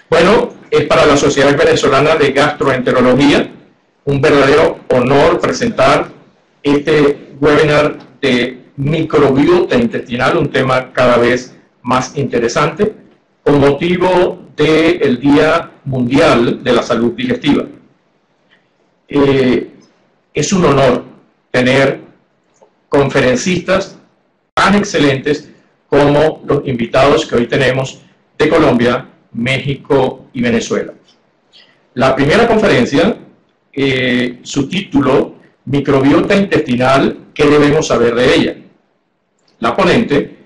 Bueno, es para la Sociedad Venezolana de Gastroenterología un verdadero honor presentar este webinar de microbiota intestinal, un tema cada vez más interesante, con motivo del Día Mundial de la Salud Digestiva. Es un honor tener conferencistas tan excelentes como los invitados que hoy tenemos de Colombia, México y Venezuela. La primera conferencia, su título, Microbiota intestinal, ¿qué debemos saber de ella? La ponente,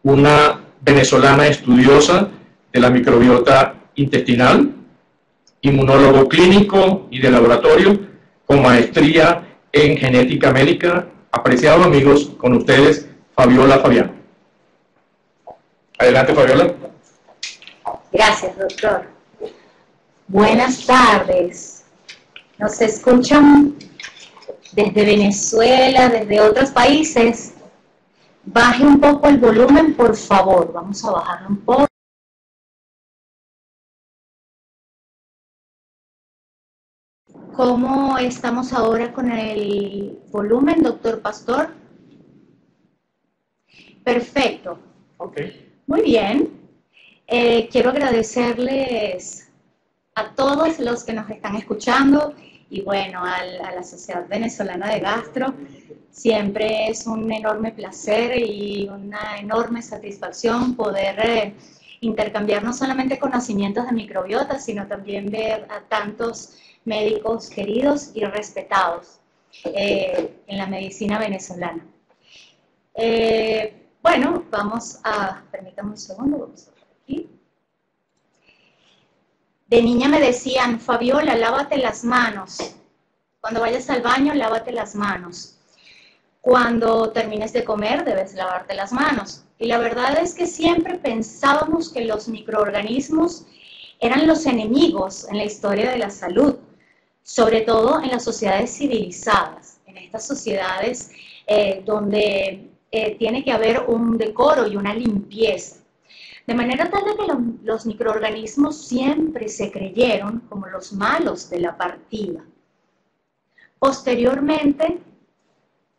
una venezolana estudiosa de la microbiota intestinal, inmunólogo clínico y de laboratorio, con maestría en genética médica. Apreciados amigos, con ustedes, Fabiola Fabián. Adelante, Fabiola. Gracias, doctor. Buenas tardes. ¿Nos escuchan desde Venezuela, desde otros países? Baje un poco el volumen, por favor. Vamos a bajarlo un poco. ¿Cómo estamos ahora con el volumen, doctor Pastor? Perfecto. Okay. Muy bien. Quiero agradecerles a todos los que nos están escuchando y bueno, a la Sociedad Venezolana de Gastro. Siempre es un enorme placer y una enorme satisfacción poder intercambiar no solamente conocimientos de microbiota, sino también ver a tantos médicos queridos y respetados en la medicina venezolana. Bueno, vamos a, permítame un segundo, vamos a ver aquí. De niña me decían, Fabiola, lávate las manos. Cuando vayas al baño, lávate las manos. Cuando termines de comer, debes lavarte las manos. Y la verdad es que siempre pensábamos que los microorganismos eran los enemigos en la historia de la salud, sobre todo en las sociedades civilizadas, en estas sociedades donde tiene que haber un decoro y una limpieza. De manera tal de que los microorganismos siempre se creyeron como los malos de la partida. Posteriormente,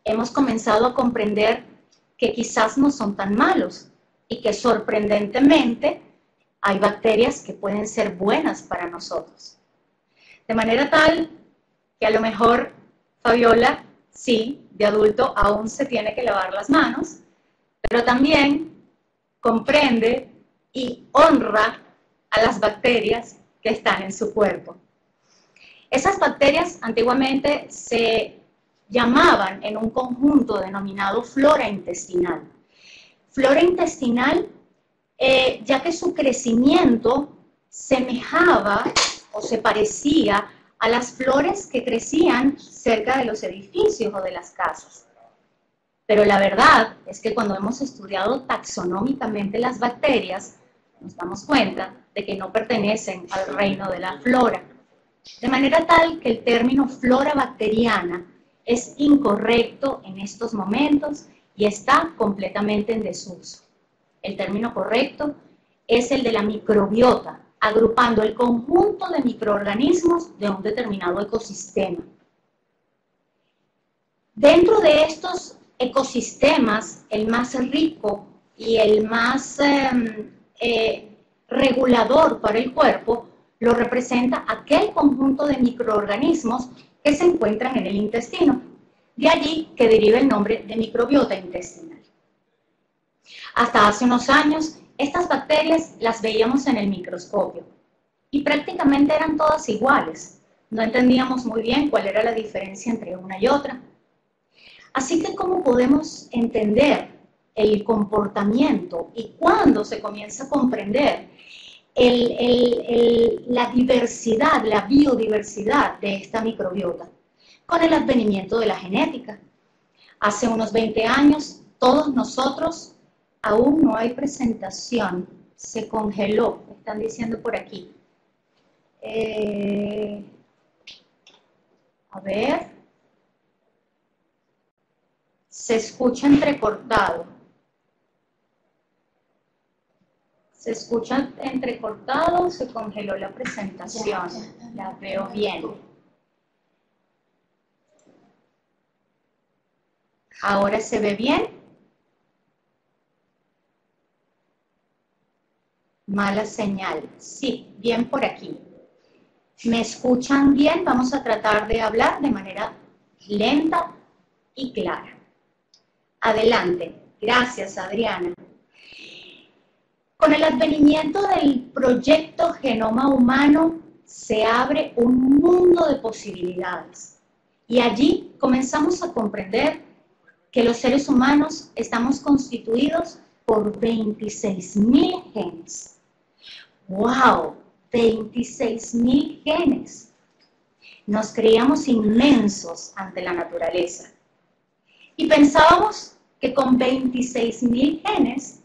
hemos comenzado a comprender que quizás no son tan malos y que sorprendentemente hay bacterias que pueden ser buenas para nosotros. De manera tal que a lo mejor, Fabiola, sí, de adulto aún se tiene que lavar las manos, pero también comprende y honra a las bacterias que están en su cuerpo. Esas bacterias antiguamente se llamaban en un conjunto denominado flora intestinal. Flora intestinal, ya que su crecimiento semejaba o se parecía a las flores que crecían cerca de los edificios o de las casas. Pero la verdad es que cuando hemos estudiado taxonómicamente las bacterias, nos damos cuenta de que no pertenecen al reino de la flora. De manera tal que el término flora bacteriana es incorrecto en estos momentos y está completamente en desuso. El término correcto es el de la microbiota, agrupando el conjunto de microorganismos de un determinado ecosistema. Dentro de estos ecosistemas, el más rico y el más regulador para el cuerpo lo representa aquel conjunto de microorganismos que se encuentran en el intestino. De allí que deriva el nombre de microbiota intestinal. Hasta hace unos años, estas bacterias las veíamos en el microscopio y prácticamente eran todas iguales. No entendíamos muy bien cuál era la diferencia entre una y otra. Así que, ¿cómo podemos entender el comportamiento y cuándo se comienza a comprender la diversidad, la biodiversidad de esta microbiota? Con el advenimiento de la genética. Hace unos 20 años, todos nosotros, aún no hay presentación, se congeló, me están diciendo por aquí. A ver, se escucha entrecortado. Se escucha entrecortado, se congeló la presentación. La veo bien. ¿Ahora se ve bien? Mala señal. Sí, bien por aquí. ¿Me escuchan bien? Vamos a tratar de hablar de manera lenta y clara. Adelante. Gracias, Adriana. Con el advenimiento del proyecto Genoma Humano se abre un mundo de posibilidades. Y allí comenzamos a comprender que los seres humanos estamos constituidos por 26.000 genes. ¡Wow! 26.000 genes. Nos creíamos inmensos ante la naturaleza. Y pensábamos que con 26.000 genes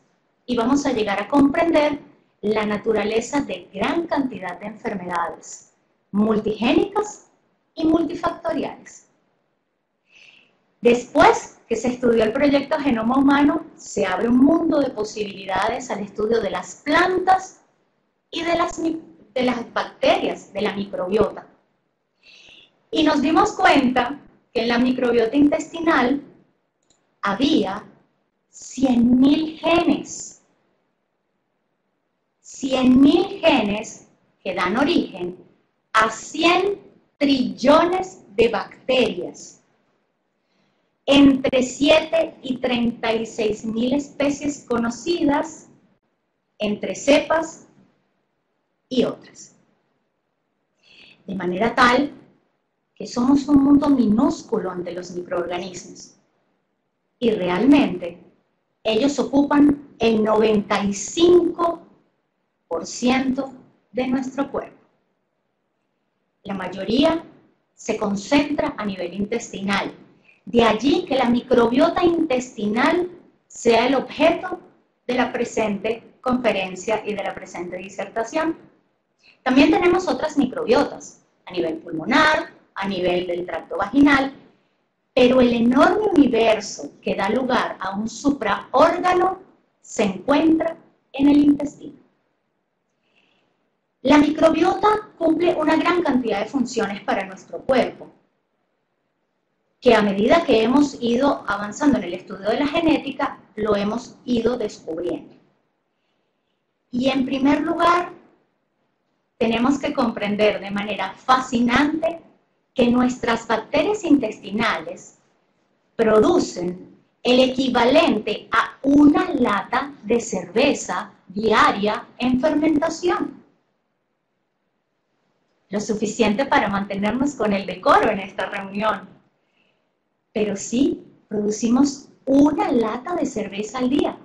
íbamos a llegar a comprender la naturaleza de gran cantidad de enfermedades, multigénicas y multifactoriales. Después que se estudió el proyecto Genoma Humano, se abre un mundo de posibilidades al estudio de las plantas y de las bacterias, de la microbiota. Y nos dimos cuenta que en la microbiota intestinal había 100.000 genes. 100.000 genes que dan origen a 100 trillones de bacterias. Entre 7 y 36.000 especies conocidas, entre cepas y otras. De manera tal que somos un mundo minúsculo ante los microorganismos. Y realmente ellos ocupan el 95% de nuestro cuerpo. La mayoría se concentra a nivel intestinal. De allí que la microbiota intestinal sea el objeto de la presente conferencia y de la presente disertación. También tenemos otras microbiotas, a nivel pulmonar, a nivel del tracto vaginal, pero el enorme universo que da lugar a un supraórgano se encuentra en el intestino. La microbiota cumple una gran cantidad de funciones para nuestro cuerpo, que a medida que hemos ido avanzando en el estudio de la genética, lo hemos ido descubriendo. Y en primer lugar, tenemos que comprender de manera fascinante que nuestras bacterias intestinales producen el equivalente a una lata de cerveza diaria en fermentación. Lo suficiente para mantenernos con el decoro en esta reunión. Pero sí, producimos una lata de cerveza al día.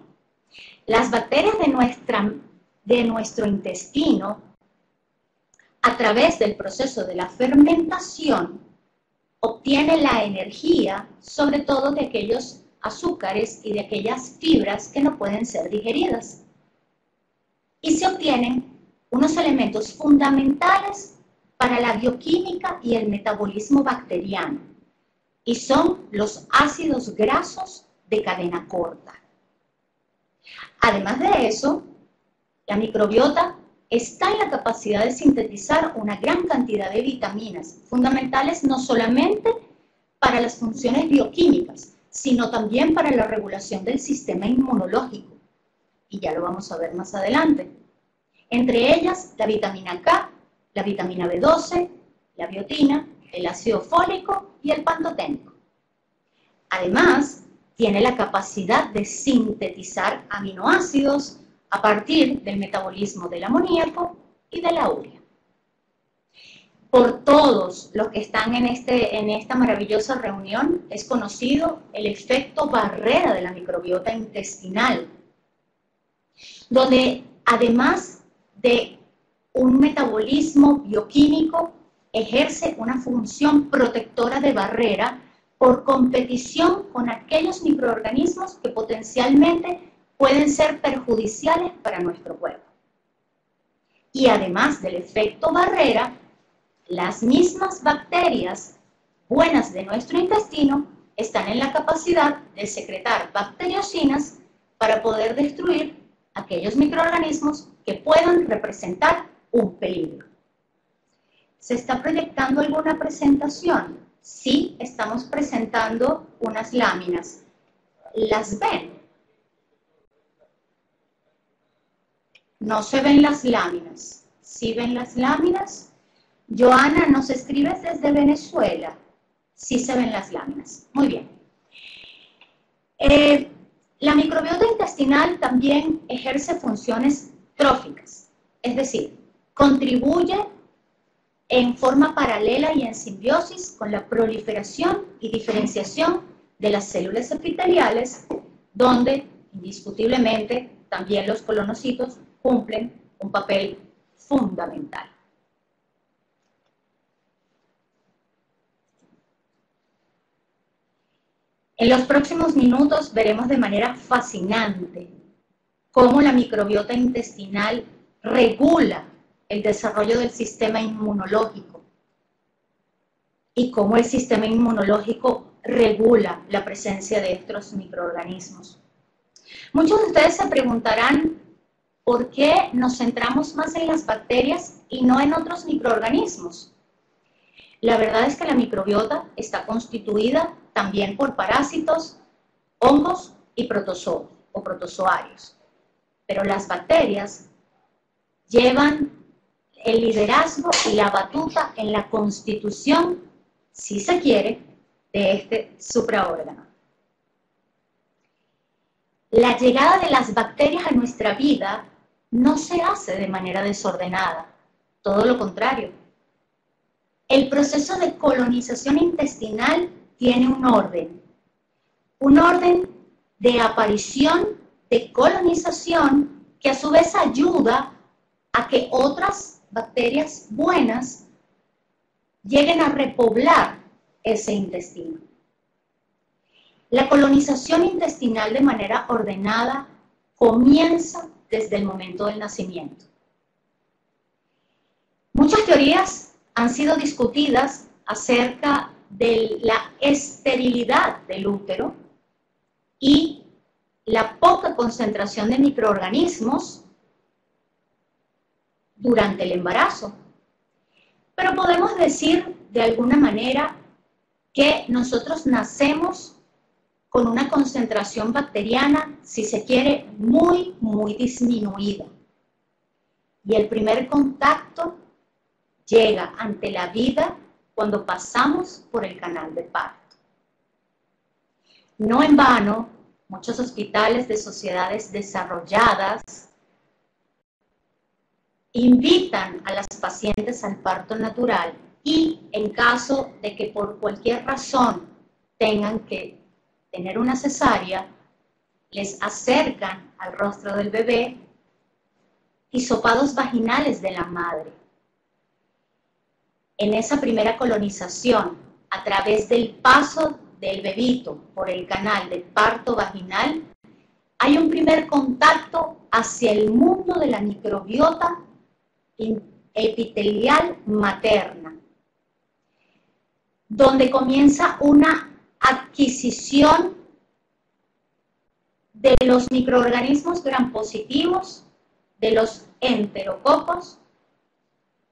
Las bacterias de nuestro intestino, a través del proceso de la fermentación, obtienen la energía, sobre todo de aquellos azúcares y de aquellas fibras que no pueden ser digeridas. Y se obtienen unos elementos fundamentales para la bioquímica y el metabolismo bacteriano, y son los ácidos grasos de cadena corta. Además de eso, la microbiota está en la capacidad de sintetizar una gran cantidad de vitaminas, fundamentales no solamente para las funciones bioquímicas, sino también para la regulación del sistema inmunológico. Y ya lo vamos a ver más adelante. Entre ellas, la vitamina K, la vitamina B12, la biotina, el ácido fólico y el pantoténico. Además, tiene la capacidad de sintetizar aminoácidos a partir del metabolismo del amoníaco y de la urea. Por todos los que están en esta maravillosa reunión es conocido el efecto barrera de la microbiota intestinal, donde además de un metabolismo bioquímico ejerce una función protectora de barrera por competición con aquellos microorganismos que potencialmente pueden ser perjudiciales para nuestro cuerpo. Y además del efecto barrera, las mismas bacterias buenas de nuestro intestino están en la capacidad de secretar bacteriocinas para poder destruir aquellos microorganismos que puedan representar un peligro. ¿Se está proyectando alguna presentación? Sí, estamos presentando unas láminas. ¿Las ven? No se ven las láminas. ¿Sí ven las láminas? Joana, nos escribes desde Venezuela. Sí se ven las láminas. Muy bien. La microbiota intestinal también ejerce funciones tróficas, es decir, contribuye en forma paralela y en simbiosis con la proliferación y diferenciación de las células epiteliales, donde indiscutiblemente también los colonocitos cumplen un papel fundamental. En los próximos minutos veremos de manera fascinante cómo la microbiota intestinal regula el desarrollo del sistema inmunológico y cómo el sistema inmunológico regula la presencia de estos microorganismos. Muchos de ustedes se preguntarán por qué nos centramos más en las bacterias y no en otros microorganismos. La verdad es que la microbiota está constituida también por parásitos, hongos y protozoos o protozoarios. Pero las bacterias llevan el liderazgo y la batuta en la constitución, si se quiere, de este supraórgano. La llegada de las bacterias a nuestra vida no se hace de manera desordenada, todo lo contrario. El proceso de colonización intestinal tiene un orden de aparición, de colonización, que a su vez ayuda a que otras bacterias buenas lleguen a repoblar ese intestino. La colonización intestinal de manera ordenada comienza desde el momento del nacimiento. Muchas teorías han sido discutidas acerca de la esterilidad del útero y la poca concentración de microorganismos durante el embarazo. Pero podemos decir de alguna manera que nosotros nacemos con una concentración bacteriana, si se quiere, muy disminuida. Y el primer contacto llega ante la vida cuando pasamos por el canal de parto. No en vano, muchos hospitales de sociedades desarrolladas invitan a las pacientes al parto natural y en caso de que por cualquier razón tengan que tener una cesárea, les acercan al rostro del bebé hisopados vaginales de la madre. En esa primera colonización, a través del paso del bebito por el canal del parto vaginal, hay un primer contacto hacia el mundo de la microbiota epitelial materna, donde comienza una adquisición de los microorganismos gram-positivos, de los enterococos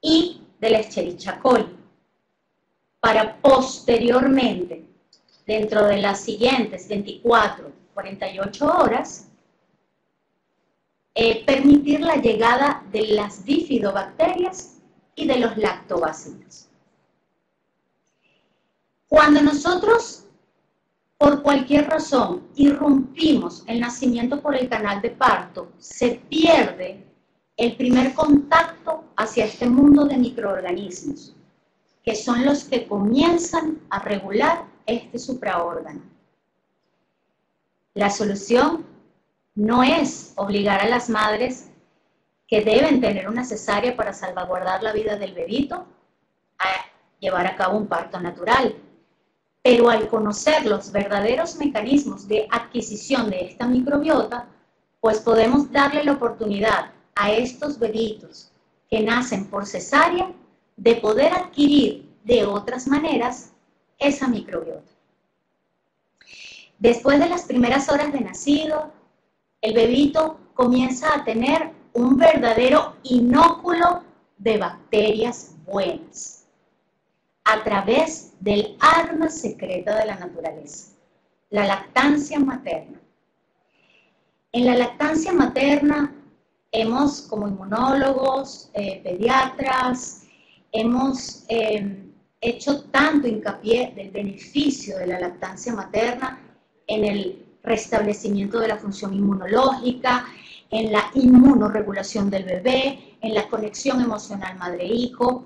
y de la Escherichia coli, para posteriormente, dentro de las siguientes 24, 48 horas, permitir la llegada de las bifidobacterias y de los lactobacilos. Cuando nosotros, por cualquier razón, irrumpimos el nacimiento por el canal de parto, se pierde el primer contacto hacia este mundo de microorganismos, que son los que comienzan a regular este supraórgano. La solución no es obligar a las madres que deben tener una cesárea para salvaguardar la vida del bebito a llevar a cabo un parto natural. Pero al conocer los verdaderos mecanismos de adquisición de esta microbiota, pues podemos darle la oportunidad a estos bebitos que nacen por cesárea de poder adquirir de otras maneras esa microbiota. Después de las primeras horas de nacido, el bebito comienza a tener un verdadero inóculo de bacterias buenas a través del arma secreta de la naturaleza, la lactancia materna. En la lactancia materna hemos, como inmunólogos, pediatras, hemos hecho tanto hincapié del beneficio de la lactancia materna en el restablecimiento de la función inmunológica, en la inmunorregulación del bebé, en la conexión emocional madre-hijo,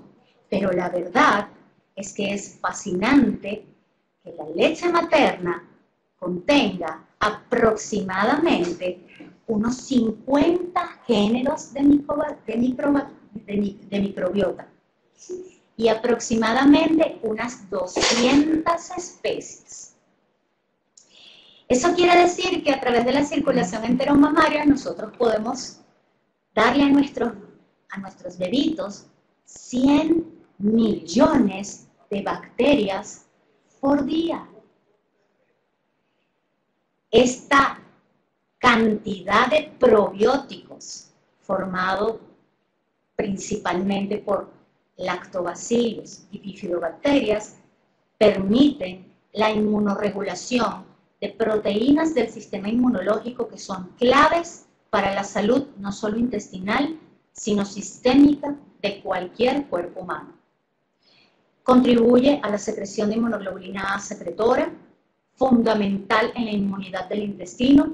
pero la verdad es que es fascinante que la leche materna contenga aproximadamente unos 50 géneros de microbiota y aproximadamente unas 200 especies. Eso quiere decir que a través de la circulación enteromamaria nosotros podemos darle a nuestros bebitos 100 millones de bacterias por día. Esta cantidad de probióticos formado principalmente por lactobacilos y bifidobacterias permiten la inmunorregulación de proteínas del sistema inmunológico que son claves para la salud no solo intestinal, sino sistémica de cualquier cuerpo humano. Contribuye a la secreción de inmunoglobulina A secretora, fundamental en la inmunidad del intestino,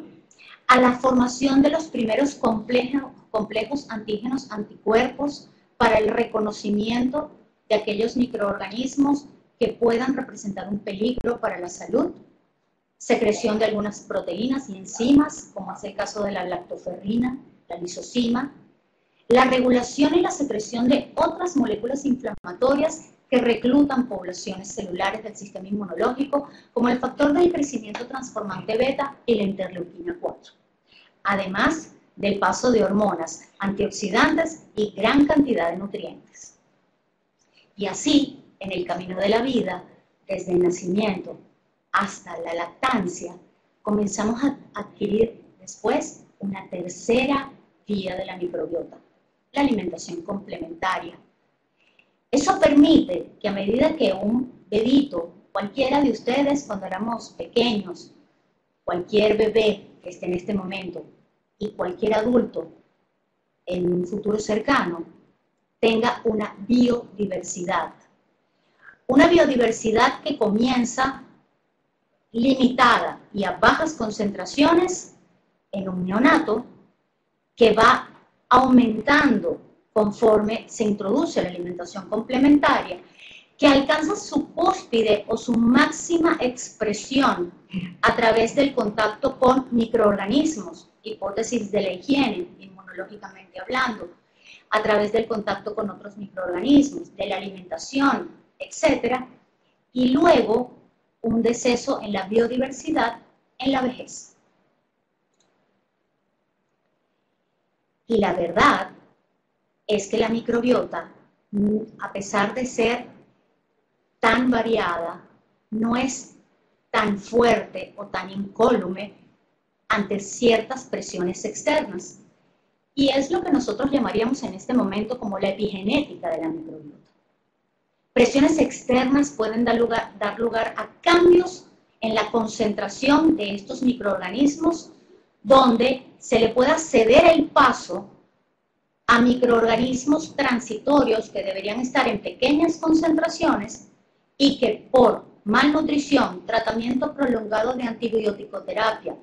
a la formación de los primeros complejos antígenos anticuerpos para el reconocimiento de aquellos microorganismos que puedan representar un peligro para la salud, secreción de algunas proteínas y enzimas, como es el caso de la lactoferrina, la lisozima, la regulación y la secreción de otras moléculas inflamatorias que reclutan poblaciones celulares del sistema inmunológico, como el factor del crecimiento transformante beta y la interleuquina 4. Además del paso de hormonas, antioxidantes y gran cantidad de nutrientes. Y así, en el camino de la vida, desde el nacimiento hasta la lactancia, comenzamos a adquirir después una tercera vía de la microbiota, la alimentación complementaria. Eso permite que a medida que un bebito, cualquiera de ustedes cuando éramos pequeños, cualquier bebé que esté en este momento y cualquier adulto en un futuro cercano, tenga una biodiversidad. Una biodiversidad que comienza limitada y a bajas concentraciones en un neonato, que va aumentando conforme se introduce la alimentación complementaria, que alcanza su cúspide o su máxima expresión a través del contacto con microorganismos, hipótesis de la higiene, inmunológicamente hablando, a través del contacto con otros microorganismos, de la alimentación, etc. Y luego un deceso en la biodiversidad en la vejez. Y la verdad es que la microbiota, a pesar de ser tan variada, no es tan fuerte o tan incólume ante ciertas presiones externas. Y es lo que nosotros llamaríamos en este momento como la epigenética de la microbiota. Presiones externas pueden dar lugar a cambios en la concentración de estos microorganismos, donde se le pueda ceder el paso a microorganismos transitorios que deberían estar en pequeñas concentraciones y que por malnutrición, tratamiento prolongado de antibiótico-terapia,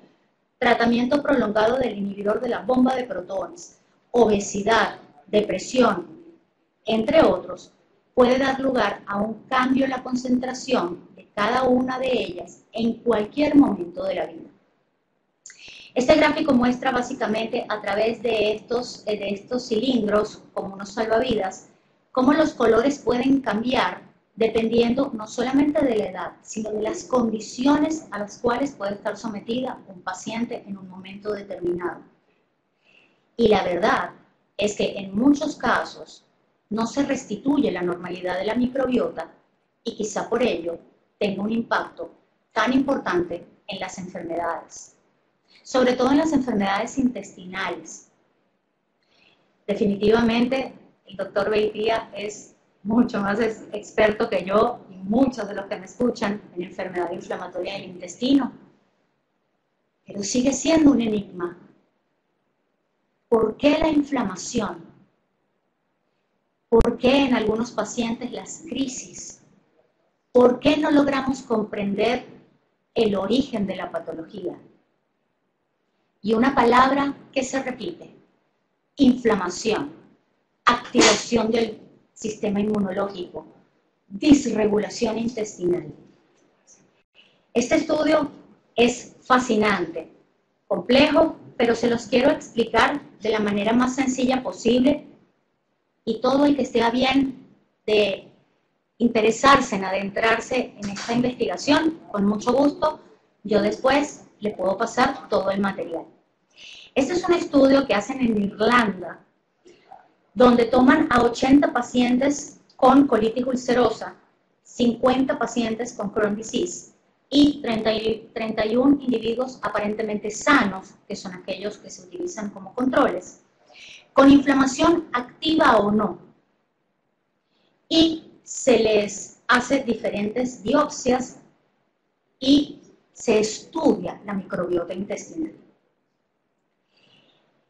tratamiento prolongado del inhibidor de la bomba de protones, obesidad, depresión, entre otros, puede dar lugar a un cambio en la concentración de cada una de ellas en cualquier momento de la vida. Este gráfico muestra básicamente a través de estos cilindros, como unos salvavidas, cómo los colores pueden cambiar dependiendo no solamente de la edad, sino de las condiciones a las cuales puede estar sometida un paciente en un momento determinado. Y la verdad es que en muchos casos no se restituye la normalidad de la microbiota y quizá por ello tenga un impacto tan importante en las enfermedades. sobre todo en las enfermedades intestinales. Definitivamente, el doctor Beitia es mucho más experto que yo y muchos de los que me escuchan en enfermedad inflamatoria del intestino, pero sigue siendo un enigma. ¿Por qué la inflamación? ¿Por qué en algunos pacientes las crisis? ¿Por qué no logramos comprender el origen de la patología? Y una palabra que se repite: inflamación, activación del sistema inmunológico, disregulación intestinal. Este estudio es fascinante, complejo, pero se los quiero explicar de la manera más sencilla posible, y todo el que esté a bien de interesarse en adentrarse en esta investigación, con mucho gusto, yo después le puedo pasar todo el material. Este es un estudio que hacen en Irlanda, donde toman a 80 pacientes con colitis ulcerosa, 50 pacientes con Crohn's disease y 31 individuos aparentemente sanos, que son aquellos que se utilizan como controles, con inflamación activa o no. Y se les hace diferentes biopsias y se estudia la microbiota intestinal.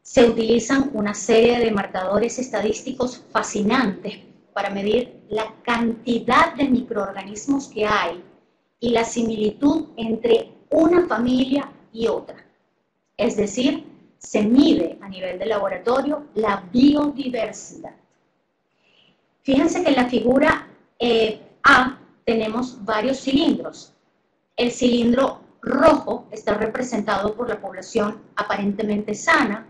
Se utilizan una serie de marcadores estadísticos fascinantes para medir la cantidad de microorganismos que hay y la similitud entre una familia y otra. Es decir, se mide a nivel de laboratorio la biodiversidad. Fíjense que en la figura A tenemos varios cilindros. El cilindro rojo está representado por la población aparentemente sana.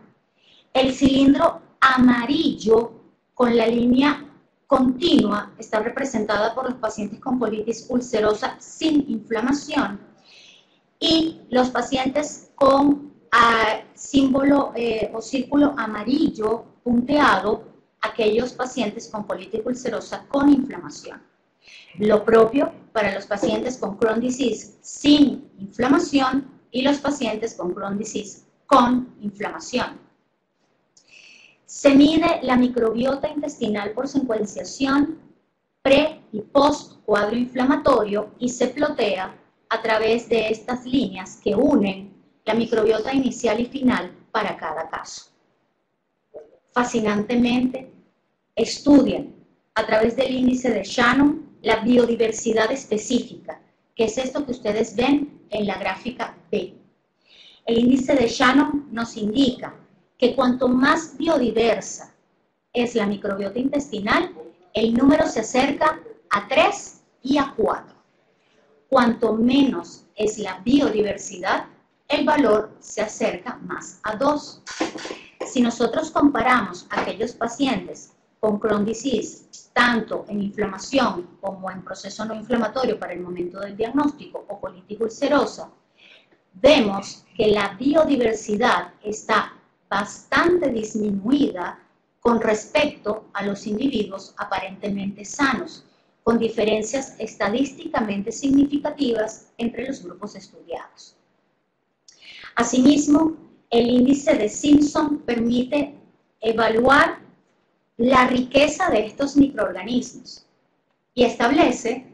El cilindro amarillo con la línea continua está representada por los pacientes con colitis ulcerosa sin inflamación, y los pacientes con símbolo o círculo amarillo punteado, aquellos pacientes con colitis ulcerosa con inflamación. Lo propio para los pacientes con Crohn's disease sin inflamación y los pacientes con Crohn's disease con inflamación. Se mide la microbiota intestinal por secuenciación pre y post cuadro inflamatorio y se plotea a través de estas líneas que unen la microbiota inicial y final para cada caso. Fascinantemente, estudian a través del índice de Shannon la biodiversidad específica, que es esto que ustedes ven en la gráfica B. El índice de Shannon nos indica que cuanto más biodiversa es la microbiota intestinal, el número se acerca a 3 y a 4. Cuanto menos es la biodiversidad, el valor se acerca más a 2. Si nosotros comparamos a aquellos pacientes con Crohn's disease, tanto en inflamación como en proceso no inflamatorio para el momento del diagnóstico o colitis ulcerosa, vemos que la biodiversidad está bastante disminuida con respecto a los individuos aparentemente sanos, con diferencias estadísticamente significativas entre los grupos estudiados. Asimismo, el índice de Simpson permite evaluar la riqueza de estos microorganismos y establece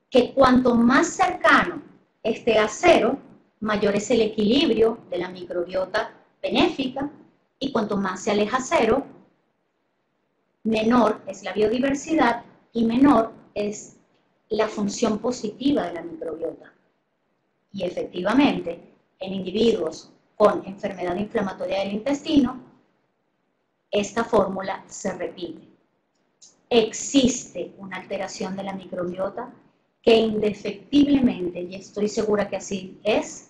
que cuanto más cercano esté a cero, mayor es el equilibrio de la microbiota benéfica, y cuanto más se aleja a cero, menor es la biodiversidad y menor es la función positiva de la microbiota. Y efectivamente, en individuos con enfermedad inflamatoria del intestino, esta fórmula se repite. Existe una alteración de la microbiota que indefectiblemente, y estoy segura que así es,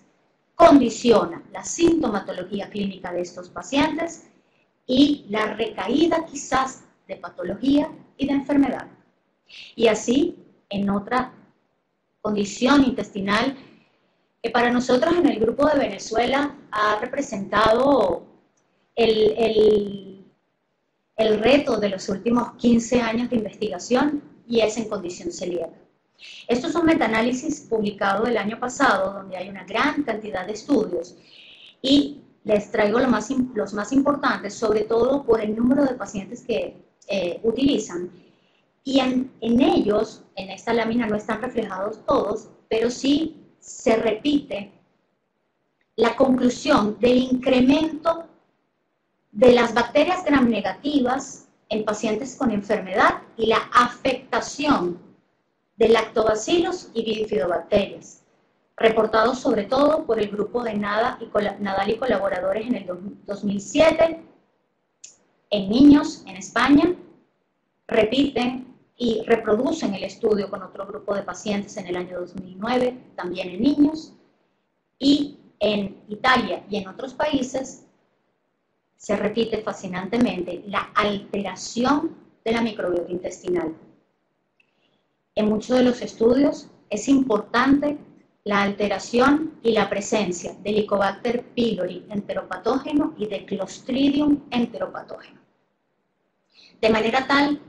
condiciona la sintomatología clínica de estos pacientes y la recaída quizás de patología y de enfermedad. Y así, en otra condición intestinal que para nosotros en el grupo de Venezuela ha representado el reto de los últimos 15 años de investigación, y es en condición celíaca. Esto es un metaanálisis publicado el año pasado, donde hay una gran cantidad de estudios, y les traigo los más importantes, sobre todo por el número de pacientes que utilizan. Y en ellos, en esta lámina no están reflejados todos, pero sí se repite la conclusión del incremento de las bacterias gram negativas en pacientes con enfermedad y la afectación de lactobacillus y bifidobacterias, reportados sobre todo por el grupo de Nadal y colaboradores en el 2007, en niños en España, repiten y reproducen el estudio con otro grupo de pacientes en el año 2009, también en niños, y en Italia y en otros países se repite fascinantemente la alteración de la microbiota intestinal. En muchos de los estudios es importante la alteración y la presencia de Helicobacter pylori enteropatógeno y de Clostridium enteropatógeno. De manera tal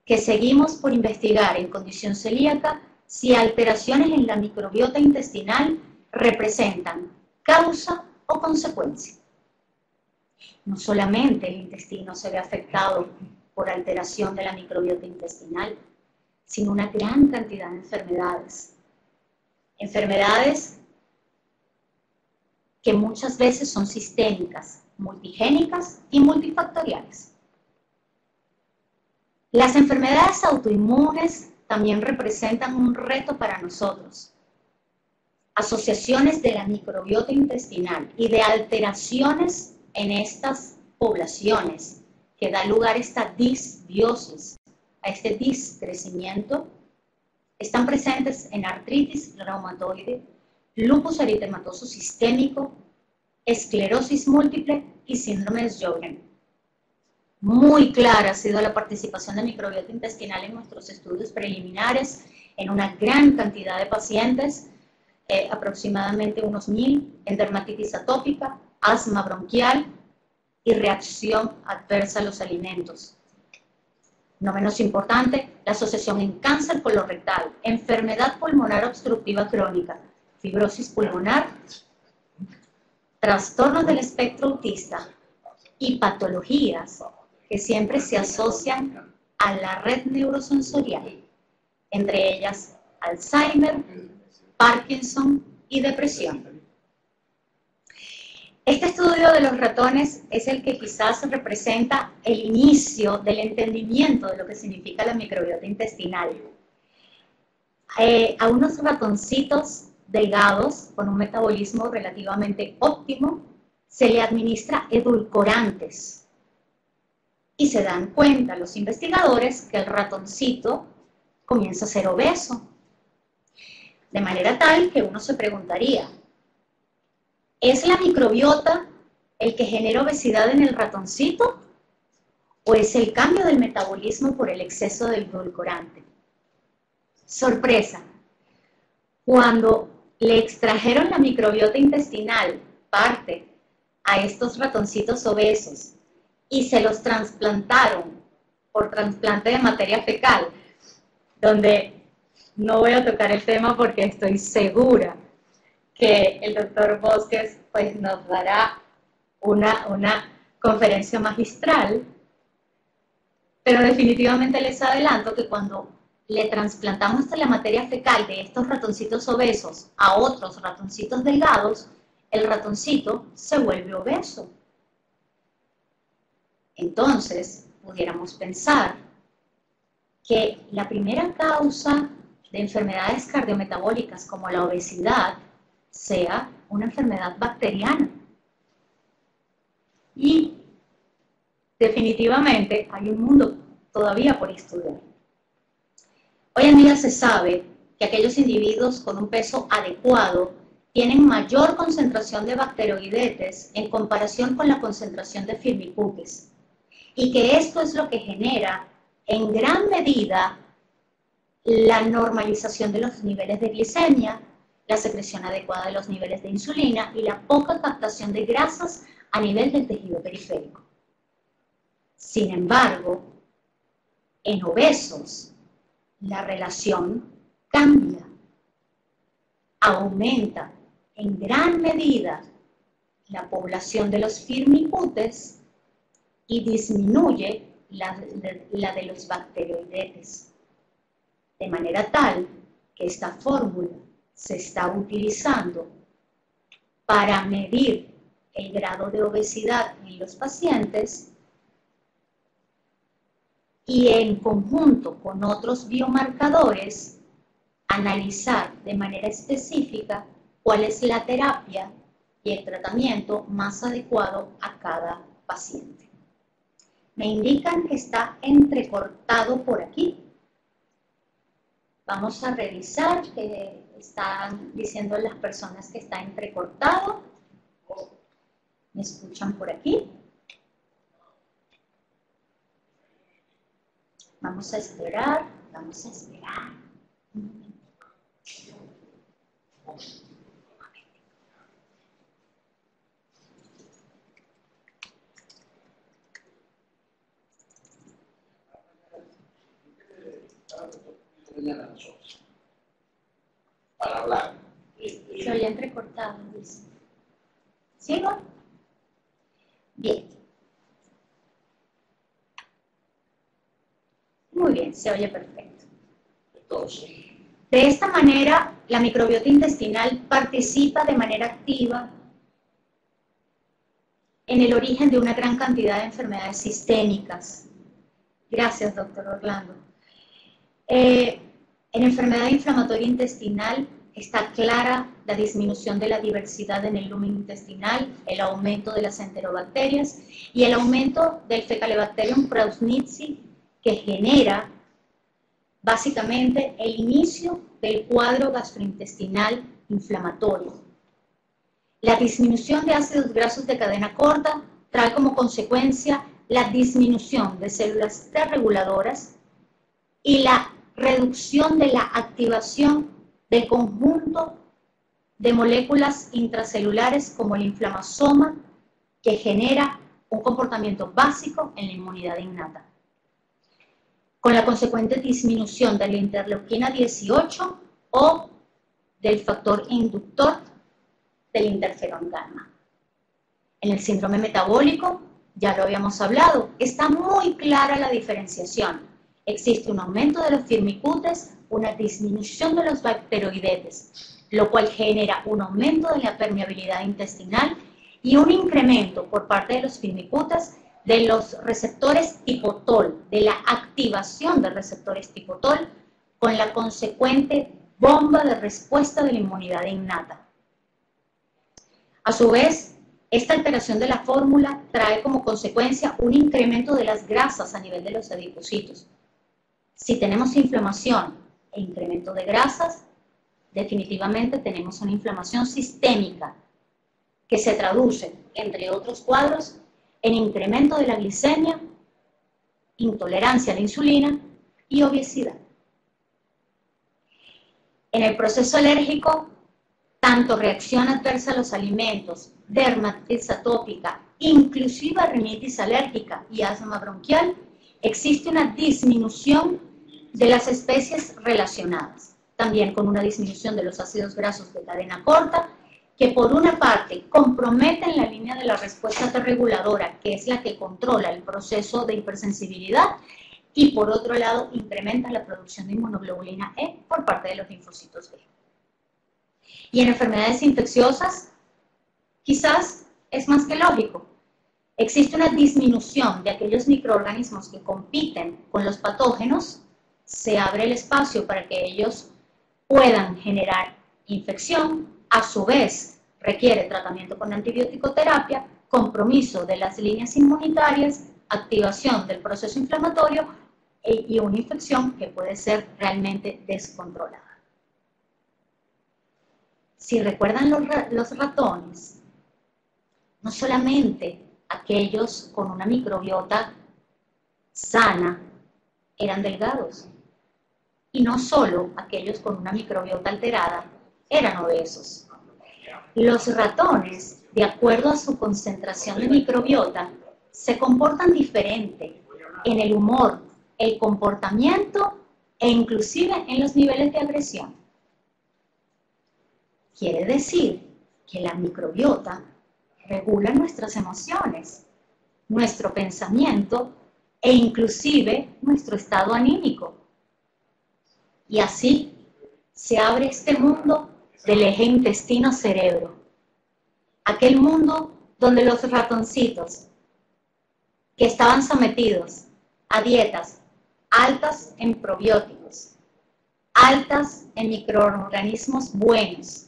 que seguimos por investigar en condición celíaca si alteraciones en la microbiota intestinal representan causa o consecuencia. No solamente el intestino se ve afectado por alteración de la microbiota intestinal, sino una gran cantidad de enfermedades. Enfermedades que muchas veces son sistémicas, multigénicas y multifactoriales. Las enfermedades autoinmunes también representan un reto para nosotros. Asociaciones de la microbiota intestinal y de alteraciones en estas poblaciones que da lugar a esta disbiosis, a este discrecimiento, están presentes en artritis reumatoide, lupus eritematoso sistémico, esclerosis múltiple y síndrome de Sjögren. Muy clara ha sido la participación de microbiota intestinal en nuestros estudios preliminares en una gran cantidad de pacientes, aproximadamente unos 1000, en dermatitis atópica, asma bronquial y reacción adversa a los alimentos. No menos importante, la asociación en cáncer colorectal, enfermedad pulmonar obstructiva crónica, fibrosis pulmonar, trastornos del espectro autista y patologías que siempre se asocian a la red neurosensorial, entre ellas Alzheimer, Parkinson y depresión. Este estudio de los ratones es el que quizás representa el inicio del entendimiento de lo que significa la microbiota intestinal. A unos ratoncitos delgados con un metabolismo relativamente óptimo se le administra edulcorantes y se dan cuenta los investigadores que el ratoncito comienza a ser obeso. De manera tal que uno se preguntaría, ¿es la microbiota el que genera obesidad en el ratoncito o es el cambio del metabolismo por el exceso del edulcorante? Sorpresa, cuando le extrajeron la microbiota intestinal, parte, a estos ratoncitos obesos y se los trasplantaron por trasplante de materia fecal, donde no voy a tocar el tema porque estoy segura que el doctor Bosques pues, nos dará una conferencia magistral, pero definitivamente les adelanto que cuando le trasplantamos la materia fecal de estos ratoncitos obesos a otros ratoncitos delgados, el ratoncito se vuelve obeso. Entonces, pudiéramos pensar que la primera causa de enfermedades cardiometabólicas como la obesidad sea una enfermedad bacteriana. Y definitivamente hay un mundo todavía por estudiar. Hoy en día se sabe que aquellos individuos con un peso adecuado tienen mayor concentración de bacteroidetes en comparación con la concentración de firmicutes, y que esto es lo que genera en gran medida la normalización de los niveles de glicemia, la secreción adecuada de los niveles de insulina y la poca captación de grasas a nivel del tejido periférico. Sin embargo, en obesos, la relación cambia, aumenta en gran medida la población de los firmicutes y disminuye la de los bacteroidetes. De manera tal que esta fórmula se está utilizando para medir el grado de obesidad en los pacientes y en conjunto con otros biomarcadores analizar de manera específica cuál es la terapia y el tratamiento más adecuado a cada paciente. Me indican que está entrecortado por aquí. Vamos a revisar que están diciendo las personas que está entrecortado. ¿Me escuchan por aquí? Vamos a esperar, vamos a esperar. Para hablar. Se oye entrecortado, dice. ¿Sigo? Bien. Muy bien, se oye perfecto. Entonces, de esta manera, la microbiota intestinal participa de manera activa en el origen de una gran cantidad de enfermedades sistémicas. Gracias, doctor Orlando. En enfermedad inflamatoria intestinal está clara la disminución de la diversidad en el lumen intestinal, el aumento de las enterobacterias y el aumento del Faecalibacterium prausnitzii, que genera básicamente el inicio del cuadro gastrointestinal inflamatorio. La disminución de ácidos grasos de cadena corta trae como consecuencia la disminución de células T reguladoras y la reducción de la activación del conjunto de moléculas intracelulares como el inflammasoma, que genera un comportamiento básico en la inmunidad innata, con la consecuente disminución de la interleuquina 18 o del factor inductor del interferón gamma. En el síndrome metabólico, ya lo habíamos hablado, está muy clara la diferenciación. Existe un aumento de los firmicutes, una disminución de los bacteroidetes, lo cual genera un aumento de la permeabilidad intestinal y un incremento por parte de los firmicutes de los receptores tipo TOL, de la activación de receptores tipo TOL, con la consecuente bomba de respuesta de la inmunidad innata. A su vez, esta alteración de la fórmula trae como consecuencia un incremento de las grasas a nivel de los adipocitos. Si tenemos inflamación e incremento de grasas, definitivamente tenemos una inflamación sistémica que se traduce, entre otros cuadros, en incremento de la glicemia, intolerancia a la insulina y obesidad. En el proceso alérgico, tanto reacción adversa a los alimentos, dermatitis atópica, inclusive rinitis alérgica y asma bronquial, existe una disminución de las especies relacionadas, también con una disminución de los ácidos grasos de cadena corta, que por una parte comprometen la línea de la respuesta reguladora, que es la que controla el proceso de hipersensibilidad, y por otro lado incrementa la producción de inmunoglobulina E por parte de los linfocitos B. Y en enfermedades infecciosas, quizás es más que lógico. Existe una disminución de aquellos microorganismos que compiten con los patógenos, se abre el espacio para que ellos puedan generar infección, a su vez requiere tratamiento con antibiótico-terapia, compromiso de las líneas inmunitarias, activación del proceso inflamatorio y una infección que puede ser realmente descontrolada. Si recuerdan los ratones, no solamente aquellos con una microbiota sana eran delgados, y no solo aquellos con una microbiota alterada eran obesos. Los ratones, de acuerdo a su concentración de microbiota, se comportan diferente en el humor, el comportamiento e inclusive en los niveles de agresión. Quiere decir que la microbiota regula nuestras emociones, nuestro pensamiento e inclusive nuestro estado anímico. Y así se abre este mundo del eje intestino-cerebro, aquel mundo donde los ratoncitos que estaban sometidos a dietas altas en probióticos, altas en microorganismos buenos,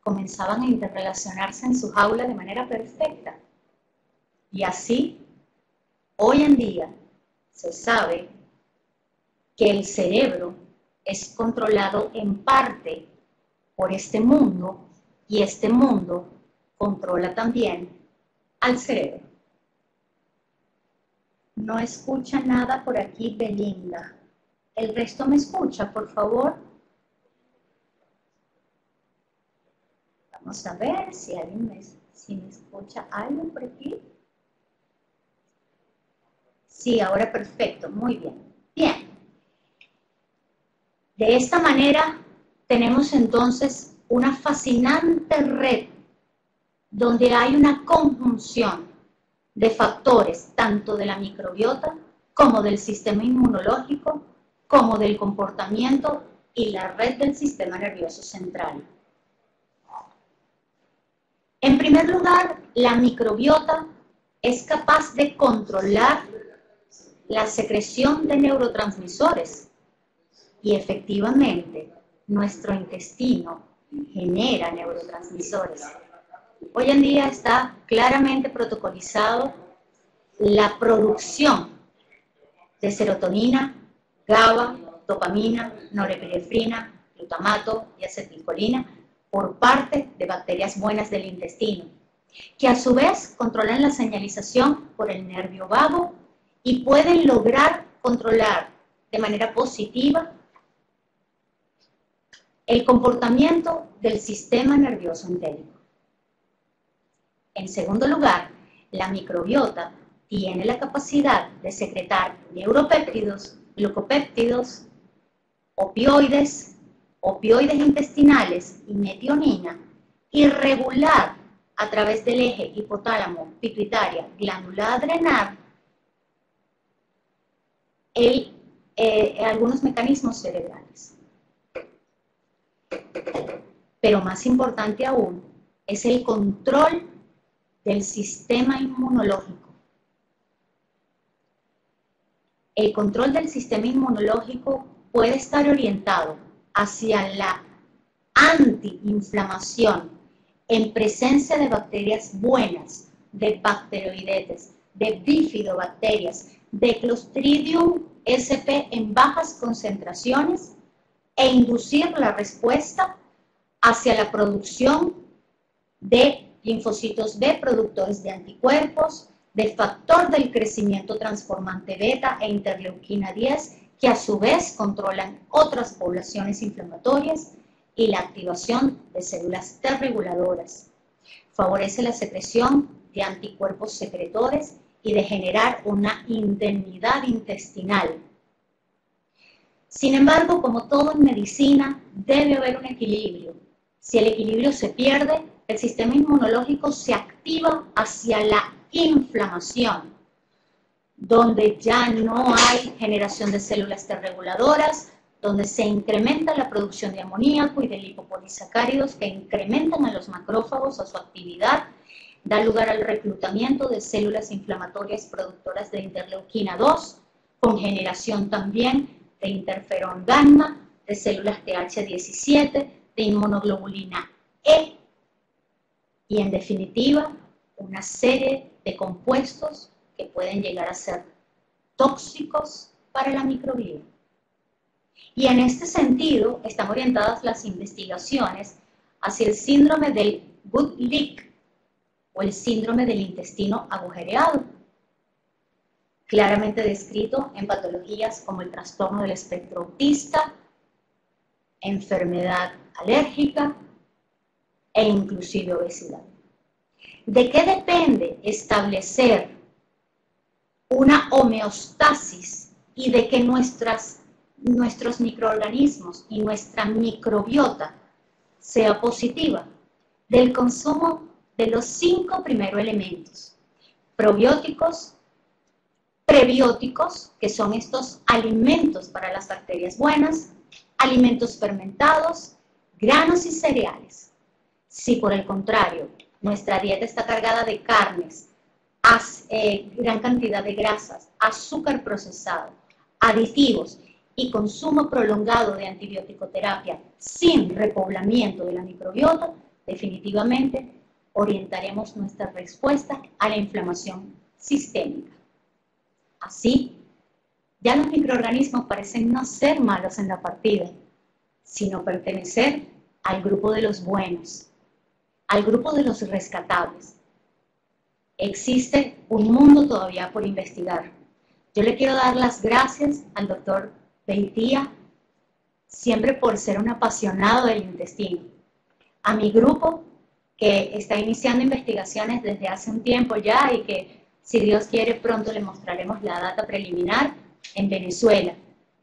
comenzaban a interrelacionarse en su jaula de manera perfecta. Y así, hoy en día, se sabe que el cerebro es controlado en parte por este mundo y este mundo controla también al cerebro. No escucha nada por aquí, Belinda. ¿El resto me escucha, por favor? Vamos a ver si alguien me escucha algo por aquí. Sí, ahora perfecto, muy bien. Bien. De esta manera tenemos entonces una fascinante red donde hay una conjunción de factores tanto de la microbiota como del sistema inmunológico, como del comportamiento y la red del sistema nervioso central. En primer lugar, la microbiota es capaz de controlar la secreción de neurotransmisores y efectivamente nuestro intestino genera neurotransmisores. Hoy en día está claramente protocolizado la producción de serotonina, GABA, dopamina, norepinefrina, glutamato y acetilcolina por parte de bacterias buenas del intestino, que a su vez controlan la señalización por el nervio vago y pueden lograr controlar de manera positiva el comportamiento del sistema nervioso entérico. En segundo lugar, la microbiota tiene la capacidad de secretar neuropéptidos, glucopéptidos, opioides intestinales y metionina y regular a través del eje hipotálamo, pituitaria, glándula adrenal algunos mecanismos cerebrales. Pero más importante aún es el control del sistema inmunológico. El control del sistema inmunológico puede estar orientado hacia la antiinflamación en presencia de bacterias buenas, de bacteroidetes, de bifidobacterias, de Clostridium sp en bajas concentraciones e inducir la respuesta hacia la producción de linfocitos B, productores de anticuerpos, del factor del crecimiento transformante beta e interleuquina 10, que a su vez controlan otras poblaciones inflamatorias y la activación de células T reguladoras. Favorece la secreción de anticuerpos secretores y de generar una indemnidad intestinal. Sin embargo, como todo en medicina, debe haber un equilibrio. Si el equilibrio se pierde, el sistema inmunológico se activa hacia la inflamación, donde ya no hay generación de células T reguladoras, donde se incrementa la producción de amoníaco y de lipopolisacáridos que incrementan a los macrófagos a su actividad, da lugar al reclutamiento de células inflamatorias productoras de interleuquina 2, con generación también de interferón gamma, de células TH17, de inmunoglobulina E, y en definitiva, una serie de compuestos que pueden llegar a ser tóxicos para la microbiota. Y en este sentido, están orientadas las investigaciones hacia el síndrome del gut leak o el síndrome del intestino agujereado, claramente descrito en patologías como el trastorno del espectro autista, enfermedad alérgica e inclusive obesidad. ¿De qué depende establecer una homeostasis y de que nuestras nuestros microorganismos y nuestra microbiota sea positiva, del consumo de los 5 primeros elementos: probióticos, prebióticos, que son estos alimentos para las bacterias buenas, alimentos fermentados, granos y cereales. Si por el contrario nuestra dieta está cargada de carnes, gran cantidad de grasas, azúcar procesado, aditivos y consumo prolongado de antibiótico-terapia sin repoblamiento de la microbiota, definitivamente orientaremos nuestra respuesta a la inflamación sistémica. Así, ya los microorganismos parecen no ser malos en la partida, sino pertenecer al grupo de los buenos, al grupo de los rescatables. Existe un mundo todavía por investigar. Yo le quiero dar las gracias al doctor Beitia, siempre por ser un apasionado del intestino. A mi grupo, que está iniciando investigaciones desde hace un tiempo ya y que, si Dios quiere, pronto le mostraremos la data preliminar en Venezuela.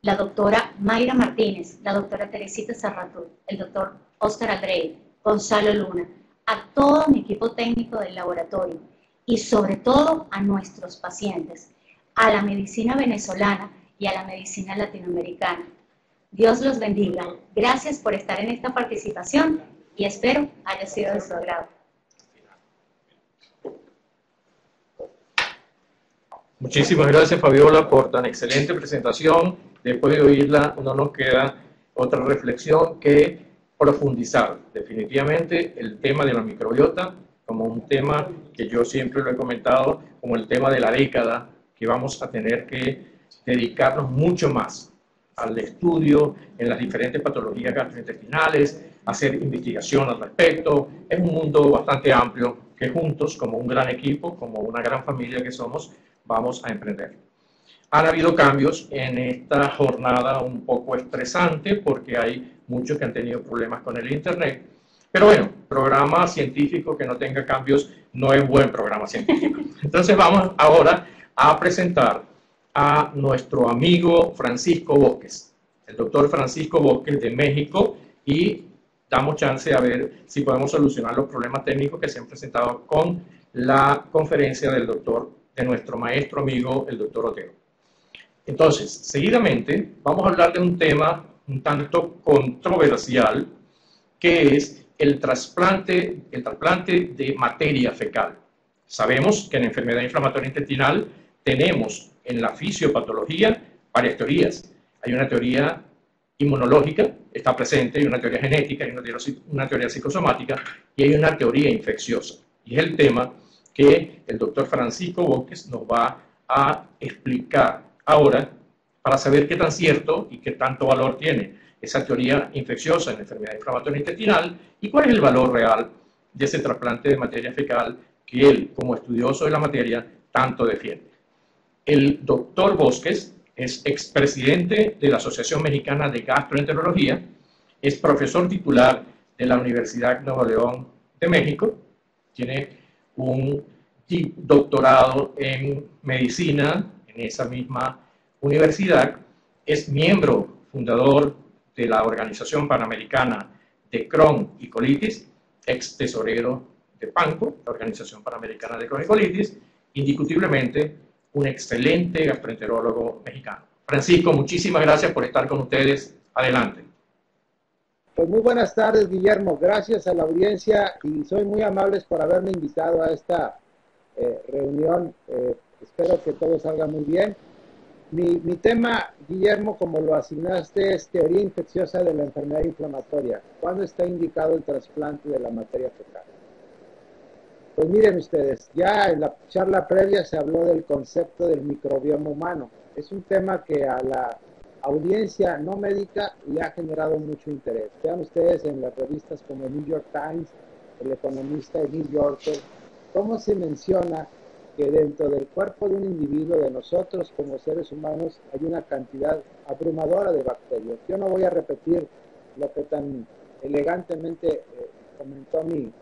La doctora Mayra Martínez, la doctora Teresita Serratul, el doctor Oscar Aldrey, Gonzalo Luna, a todo mi equipo técnico del laboratorio y sobre todo a nuestros pacientes, a la medicina venezolana y a la medicina latinoamericana. Dios los bendiga. Gracias por estar en esta participación y espero haya sido de su agrado. Muchísimas gracias, Fabiola, por tan excelente presentación. Después de oírla, no nos queda otra reflexión que profundizar. Definitivamente el tema de la microbiota como un tema que yo siempre lo he comentado como el tema de la década, que vamos a tener que dedicarnos mucho más al estudio en las diferentes patologías gastrointestinales, hacer investigación al respecto. Es un mundo bastante amplio que juntos, como un gran equipo, como una gran familia que somos, vamos a emprender. Han habido cambios en esta jornada un poco estresante porque hay muchos que han tenido problemas con el internet. Pero bueno, programa científico que no tenga cambios no es buen programa científico. Entonces vamos ahora a presentar a nuestro amigo Francisco Bosques, el doctor Francisco Bosques de México, y damos chance a ver si podemos solucionar los problemas técnicos que se han presentado con la conferencia del doctor, de nuestro maestro amigo, el doctor Otero. Entonces, seguidamente vamos a hablar de un tema un tanto controversial, que es el trasplante de materia fecal. Sabemos que en la enfermedad inflamatoria intestinal tenemos en la fisiopatología varias teorías. Hay una teoría inmunológica, está presente, hay una teoría genética, hay una teoría psicosomática y hay una teoría infecciosa. Y es el tema que el doctor Francisco Bosques nos va a explicar ahora para saber qué tan cierto y qué tanto valor tiene esa teoría infecciosa en la enfermedad inflamatoria intestinal y cuál es el valor real de ese trasplante de materia fecal que él, como estudioso de la materia, tanto defiende. El doctor Bosques es expresidente de la Asociación Mexicana de Gastroenterología, es profesor titular de la Universidad Nuevo León de México, tiene un doctorado en medicina en esa misma universidad, es miembro fundador de la Organización Panamericana de Crohn y Colitis, ex tesorero de PANCO, la Organización Panamericana de Crohn y Colitis, indiscutiblemente un excelente gastroenterólogo mexicano. Francisco, muchísimas gracias por estar con ustedes. Adelante. Pues muy buenas tardes, Guillermo. Gracias a la audiencia y soy muy amables por haberme invitado a esta reunión. Espero que todo salga muy bien. Mi tema, Guillermo, como lo asignaste, es teoría infecciosa de la enfermedad inflamatoria. ¿Cuándo está indicado el trasplante de la materia fecal? Pues miren ustedes, ya en la charla previa se habló del concepto del microbioma humano. Es un tema que a la audiencia no médica le ha generado mucho interés. Vean ustedes en las revistas como el New York Times, el Economista, el New Yorker, cómo se menciona que dentro del cuerpo de un individuo, de nosotros como seres humanos, hay una cantidad abrumadora de bacterias. Yo no voy a repetir lo que tan elegantemente comentó mi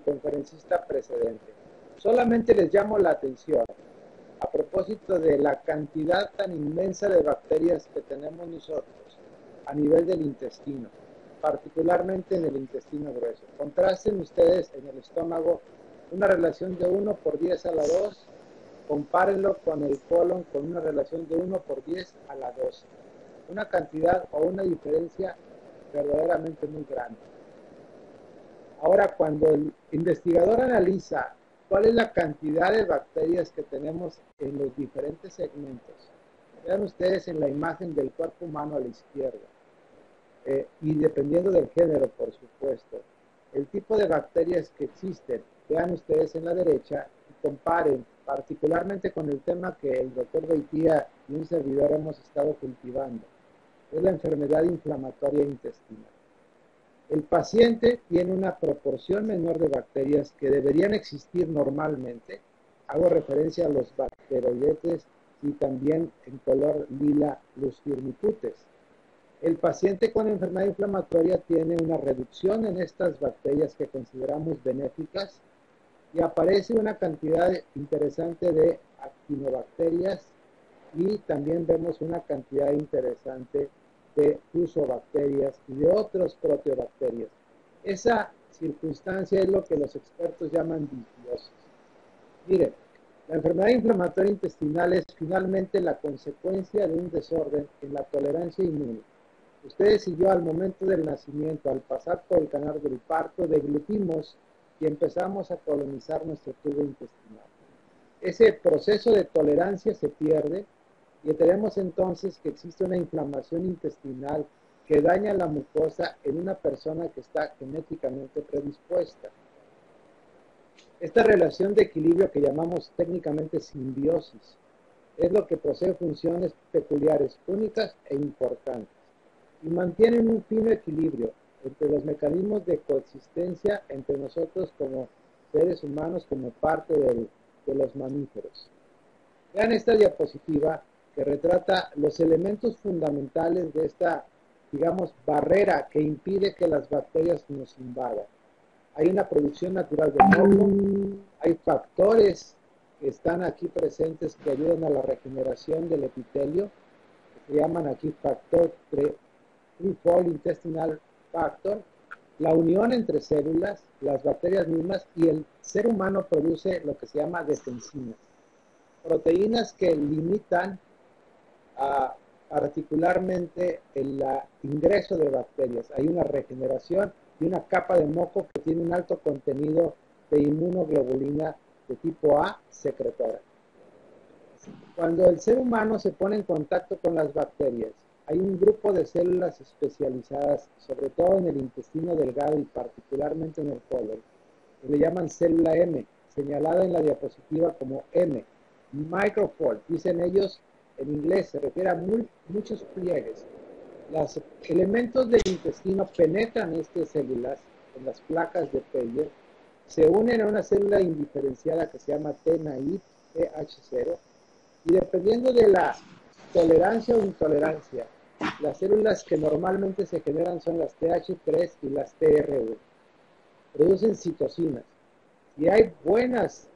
conferencista precedente. Solamente les llamo la atención. propósito de la cantidad tan inmensa de bacterias que tenemos nosotros a nivel del intestino, particularmente en el intestino grueso. Contrasten ustedes en el estómago una relación de 1 por 10 a la 2, compárenlo con el colon con una relación de 1 por 10 a la 12. Una cantidad o una diferencia verdaderamente muy grande. Ahora, cuando el investigador analiza cuál es la cantidad de bacterias que tenemos en los diferentes segmentos, vean ustedes en la imagen del cuerpo humano a la izquierda, y dependiendo del género, por supuesto, el tipo de bacterias que existen, vean ustedes en la derecha y comparen particularmente con el tema que el doctor Beitia y un servidor hemos estado cultivando, es la enfermedad inflamatoria intestinal. El paciente tiene una proporción menor de bacterias que deberían existir normalmente. Hago referencia a los bacteroidetes y también en color lila los firmicutes. El paciente con enfermedad inflamatoria tiene una reducción en estas bacterias que consideramos benéficas y aparece una cantidad interesante de actinobacterias y también vemos una cantidad interesante de fusobacterias y de otros proteobacterias. Esa circunstancia es lo que los expertos llaman disbiosis. Miren, la enfermedad inflamatoria intestinal es finalmente la consecuencia de un desorden en la tolerancia inmune. Ustedes y yo al momento del nacimiento, al pasar por el canal del parto, deglutimos y empezamos a colonizar nuestro tubo intestinal. Ese proceso de tolerancia se pierde y tenemos entonces que existe una inflamación intestinal que daña la mucosa en una persona que está genéticamente predispuesta. Esta relación de equilibrio que llamamos técnicamente simbiosis es lo que posee funciones peculiares, únicas e importantes y mantienen un fino equilibrio entre los mecanismos de coexistencia entre nosotros como seres humanos, como parte de los mamíferos. Vean esta diapositiva que retrata los elementos fundamentales de esta, digamos, barrera que impide que las bacterias nos invadan. Hay una producción natural de moco, hay factores que están aquí presentes que ayudan a la regeneración del epitelio, que se llaman aquí factor Trefoil Intestinal Factor, la unión entre células, las bacterias mismas y el ser humano produce lo que se llama defensinas, proteínas que limitan particularmente el ingreso de bacterias. Hay una regeneración y una capa de moco que tiene un alto contenido de inmunoglobulina de tipo A secretora. Cuando el ser humano se pone en contacto con las bacterias, hay un grupo de células especializadas, sobre todo en el intestino delgado y particularmente en el colon, que le llaman célula M, señalada en la diapositiva como M, microfold, dicen ellos en inglés, se refiere a muchos pliegues. Los elementos del intestino penetran estas células en las placas de Peyer, se unen a una célula indiferenciada que se llama T-naive, TH0, y dependiendo de la tolerancia o intolerancia, las células que normalmente se generan son las TH3 y las TR1. Producen citocinas. Y hay buenas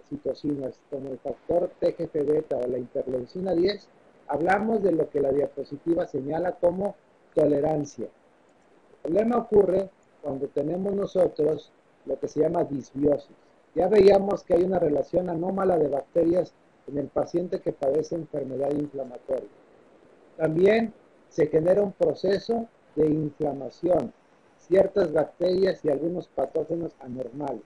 citocinas, como el factor TGF-beta o la interleucina 10, hablamos de lo que la diapositiva señala como tolerancia. El problema ocurre cuando tenemos nosotros lo que se llama disbiosis. Ya veíamos que hay una relación anómala de bacterias en el paciente que padece enfermedad inflamatoria. También se genera un proceso de inflamación, ciertas bacterias y algunos patógenos anormales.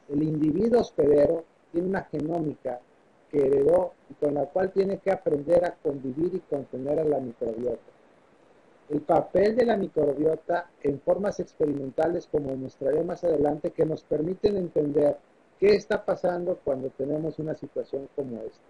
El individuo hospedero tiene una genómica que heredó y con la cual tiene que aprender a convivir y contener a la microbiota. El papel de la microbiota en formas experimentales, como mostraré más adelante, que nos permiten entender qué está pasando cuando tenemos una situación como esta.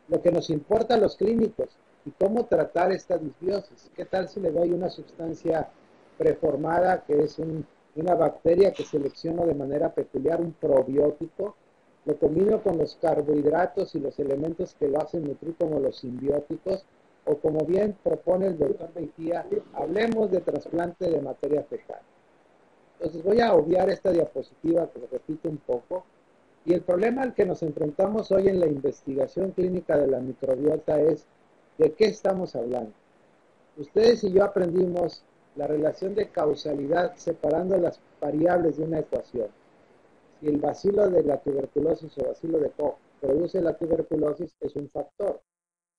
Lo que nos importa a los clínicos y cómo tratar esta disbiosis. ¿Qué tal si le doy una sustancia preformada que es una bacteria que selecciono de manera peculiar, un probiótico? Lo combino con los carbohidratos y los elementos que lo hacen nutrir como los simbióticos, o como bien propone el doctor Beitia, hablemos de trasplante de materia fecal. Entonces voy a obviar esta diapositiva que lo repito un poco. Y el problema al que nos enfrentamos hoy en la investigación clínica de la microbiota es ¿de qué estamos hablando? Ustedes y yo aprendimos la relación de causalidad separando las variables de una ecuación. Si el bacilo de la tuberculosis o bacilo de Koch produce la tuberculosis, es un factor.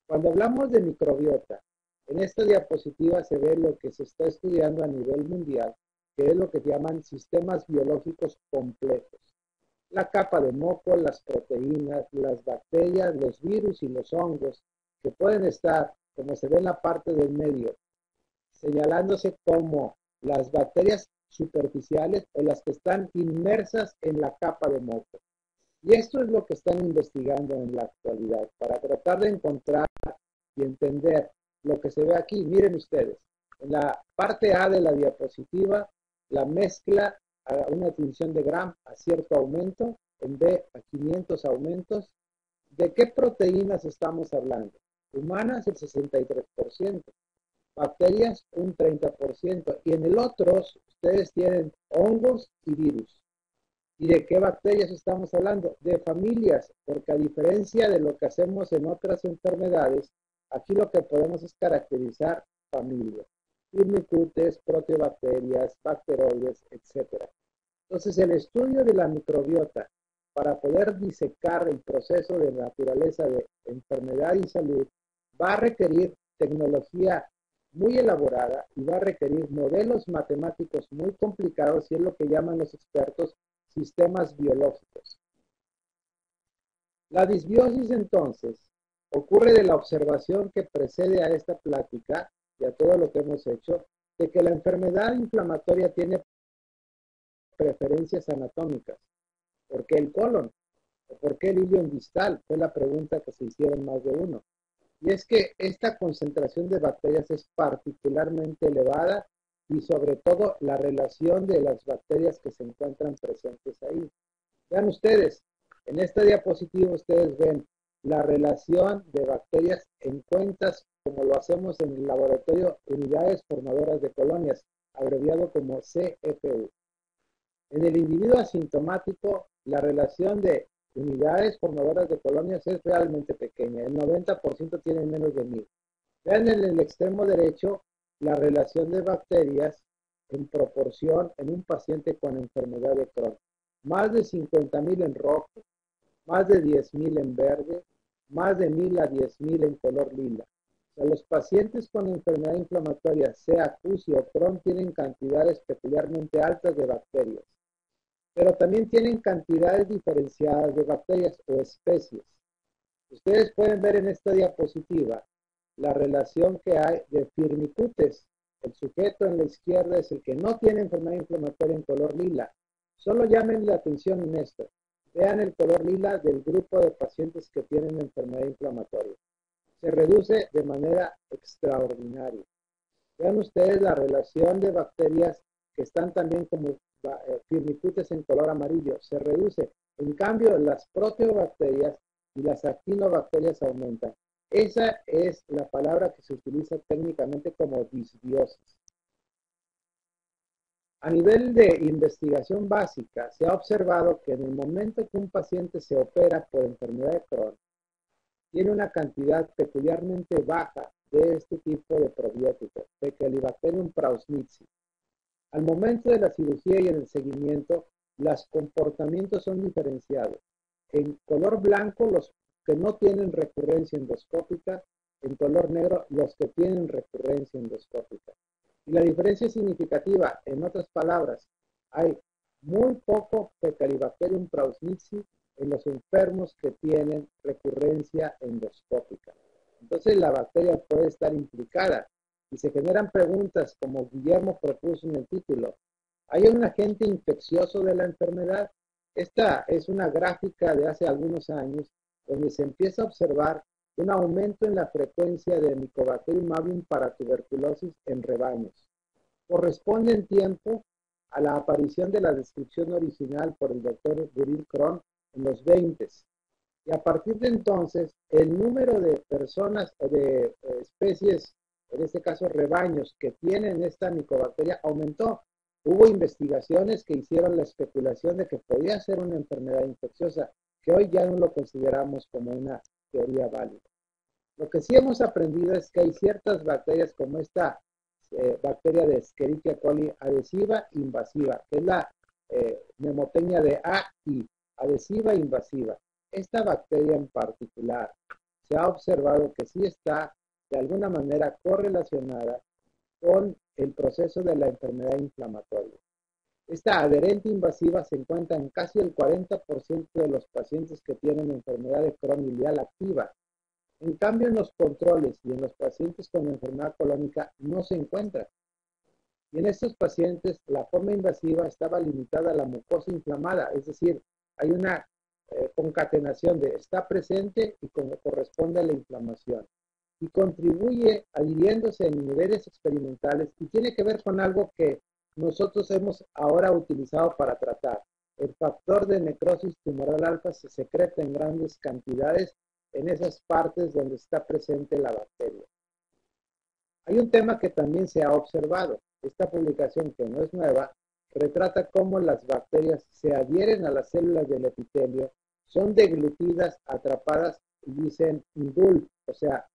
Cuando hablamos de microbiota, en esta diapositiva se ve lo que se está estudiando a nivel mundial, que es lo que llaman sistemas biológicos complejos. La capa de moco, las proteínas, las bacterias, los virus y los hongos, que pueden estar, como se ve en la parte del medio, señalándose como las bacterias superficiales o las que están inmersas en la capa de moco. Y esto es lo que están investigando en la actualidad, para tratar de encontrar y entender lo que se ve aquí. Miren ustedes, en la parte A de la diapositiva, la mezcla a una definición de Gram a cierto aumento, en B a 500 aumentos. ¿De qué proteínas estamos hablando? Humanas el 63%, bacterias un 30%, y en el otro ustedes tienen hongos y virus. ¿Y de qué bacterias estamos hablando? De familias, porque a diferencia de lo que hacemos en otras enfermedades, aquí lo que podemos es caracterizar familias. Firmicutes, proteobacterias, bacteroides, etc. Entonces, el estudio de la microbiota para poder disecar el proceso de naturaleza de enfermedad y salud va a requerir tecnología muy elaborada y va a requerir modelos matemáticos muy complicados y es lo que llaman los expertos sistemas biológicos. La disbiosis entonces ocurre de la observación que precede a esta plática y a todo lo que hemos hecho, de que la enfermedad inflamatoria tiene preferencias anatómicas. ¿Por qué el colon? ¿O por qué el ilion distal? Fue la pregunta que se hicieron más de uno. Y es que esta concentración de bacterias es particularmente elevada y sobre todo la relación de las bacterias que se encuentran presentes ahí. Vean ustedes, en esta diapositiva ustedes ven la relación de bacterias en cuentas como lo hacemos en el laboratorio unidades formadoras de colonias, abreviado como CFU. En el individuo asintomático, la relación de unidades formadoras de colonias es realmente pequeña. El 90% tienen menos de 1000. Vean en el extremo derecho la relación de bacterias en proporción en un paciente con enfermedad de Crohn. Más de 50,000 en rojo, más de 10,000 en verde, más de 1000 a 10,000 en color lila. O sea, los pacientes con enfermedad inflamatoria, sea CUSI o Crohn, tienen cantidades peculiarmente altas de bacterias, pero también tienen cantidades diferenciadas de bacterias o especies. Ustedes pueden ver en esta diapositiva la relación que hay de Firmicutes. El sujeto en la izquierda es el que no tiene enfermedad inflamatoria en color lila. Solo llamen la atención en esto. Vean el color lila del grupo de pacientes que tienen enfermedad inflamatoria. Se reduce de manera extraordinaria. Vean ustedes la relación de bacterias que están también como Firmicutes en color amarillo. Se reduce. En cambio, las proteobacterias y las actinobacterias aumentan. Esa es la palabra que se utiliza técnicamente como disbiosis. A nivel de investigación básica, se ha observado que en el momento que un paciente se opera por enfermedad de Crohn, tiene una cantidad peculiarmente baja de este tipo de probióticos, Helicobacterium prausnitzii. Al momento de la cirugía y en el seguimiento, los comportamientos son diferenciados. En color blanco, los que no tienen recurrencia endoscópica, en color negro, los que tienen recurrencia endoscópica. Y la diferencia es significativa. En otras palabras, hay muy poco Helicobacterium prausnitzii en los enfermos que tienen recurrencia endoscópica. Entonces, la bacteria puede estar implicada y se generan preguntas como Guillermo propuso en el título. ¿Hay un agente infeccioso de la enfermedad? Esta es una gráfica de hace algunos años donde se empieza a observar un aumento en la frecuencia de Mycobacterium avium para tuberculosis en rebaños. Corresponde en tiempo a la aparición de la descripción original por el doctor Guril Crohn en los 20. Y a partir de entonces, el número de personas o de especies, en este caso rebaños, que tienen esta micobacteria aumentó. Hubo investigaciones que hicieron la especulación de que podía ser una enfermedad infecciosa, que hoy ya no lo consideramos como una teoría válida. Lo que sí hemos aprendido es que hay ciertas bacterias como esta bacteria de Escherichia coli adhesiva invasiva, que es la pneumotenia de AI, adhesiva invasiva. Esta bacteria en particular se ha observado que sí está de alguna manera correlacionada con el proceso de la enfermedad inflamatoria. Esta adherente invasiva se encuentra en casi el 40% de los pacientes que tienen enfermedad de Crohn ileal activa. En cambio, en los controles y en los pacientes con enfermedad colónica no se encuentra. Y en estos pacientes la forma invasiva estaba limitada a la mucosa inflamada, es decir, hay una concatenación de está presente y como corresponde a la inflamación. Y contribuye adhiriéndose en niveles experimentales y tiene que ver con algo que nosotros hemos ahora utilizado para tratar. El factor de necrosis tumoral alfa se secreta en grandes cantidades en esas partes donde está presente la bacteria. Hay un tema que también se ha observado. Esta publicación, que no es nueva, retrata cómo las bacterias se adhieren a las células del epitelio, son deglutidas, atrapadas y dicen indulg, o sea,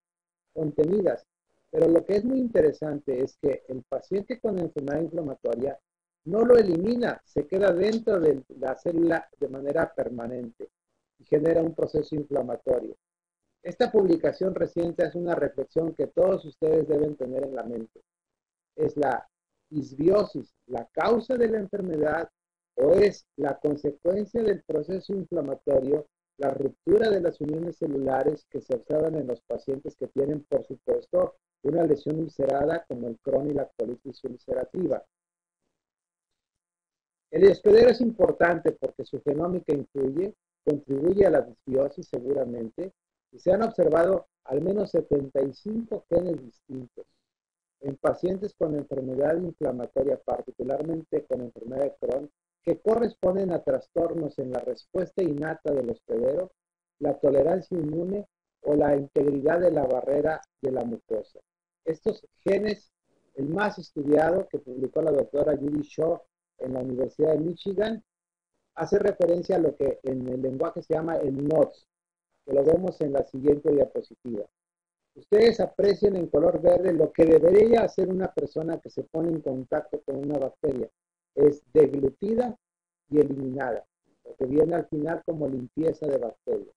contenidas. Pero lo que es muy interesante es que el paciente con enfermedad inflamatoria no lo elimina, se queda dentro de la célula de manera permanente y genera un proceso inflamatorio. Esta publicación reciente hace una reflexión que todos ustedes deben tener en la mente. ¿Es la disbiosis la causa de la enfermedad o es la consecuencia del proceso inflamatorio, la ruptura de las uniones celulares que se observan en los pacientes que tienen, por supuesto, una lesión ulcerada como el Crohn y la colitis ulcerativa? El hospedero es importante porque su genómica influye, contribuye a la disbiosis seguramente, y se han observado al menos 75 genes distintos en pacientes con enfermedad inflamatoria, particularmente con enfermedad de Crohn, que corresponden a trastornos en la respuesta innata del hospedero, la tolerancia inmune o la integridad de la barrera de la mucosa. Estos genes, el más estudiado que publicó la doctora Judy Shaw en la Universidad de Michigan, hace referencia a lo que en el lenguaje se llama el NOTS, que lo vemos en la siguiente diapositiva. Ustedes aprecian en color verde lo que debería hacer una persona que se pone en contacto con una bacteria. Es deglutida y eliminada, lo que viene al final como limpieza de bacterias.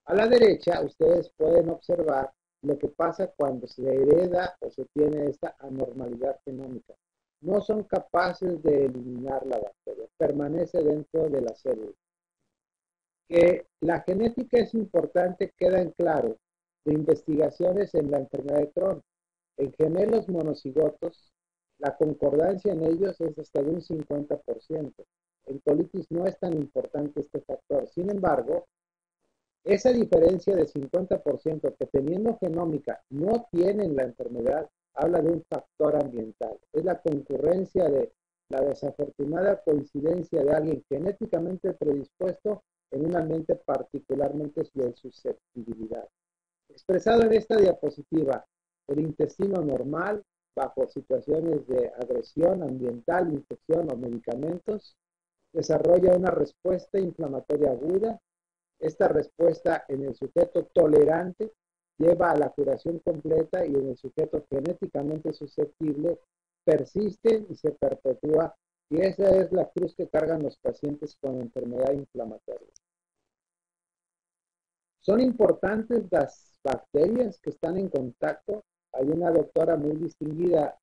A la derecha, ustedes pueden observar lo que pasa cuando se hereda o se tiene esta anormalidad genómica. No son capaces de eliminar la bacteria, permanece dentro de la célula. Que la genética es importante queda en claro de investigaciones en la enfermedad de Crohn. En gemelos monocigotos, la concordancia en ellos es hasta de un 50%. En colitis no es tan importante este factor. Sin embargo, esa diferencia de 50% que teniendo genómica no tienen la enfermedad, habla de un factor ambiental. Es la concurrencia de la desafortunada coincidencia de alguien genéticamente predispuesto en un ambiente particularmente de susceptibilidad. Expresado en esta diapositiva, el intestino normal, bajo situaciones de agresión ambiental, infección o medicamentos, desarrolla una respuesta inflamatoria aguda. Esta respuesta en el sujeto tolerante lleva a la curación completa y en el sujeto genéticamente susceptible persiste y se perpetúa, y esa es la cruz que cargan los pacientes con enfermedad inflamatoria. Son importantes las bacterias que están en contacto. Hay una doctora muy distinguida,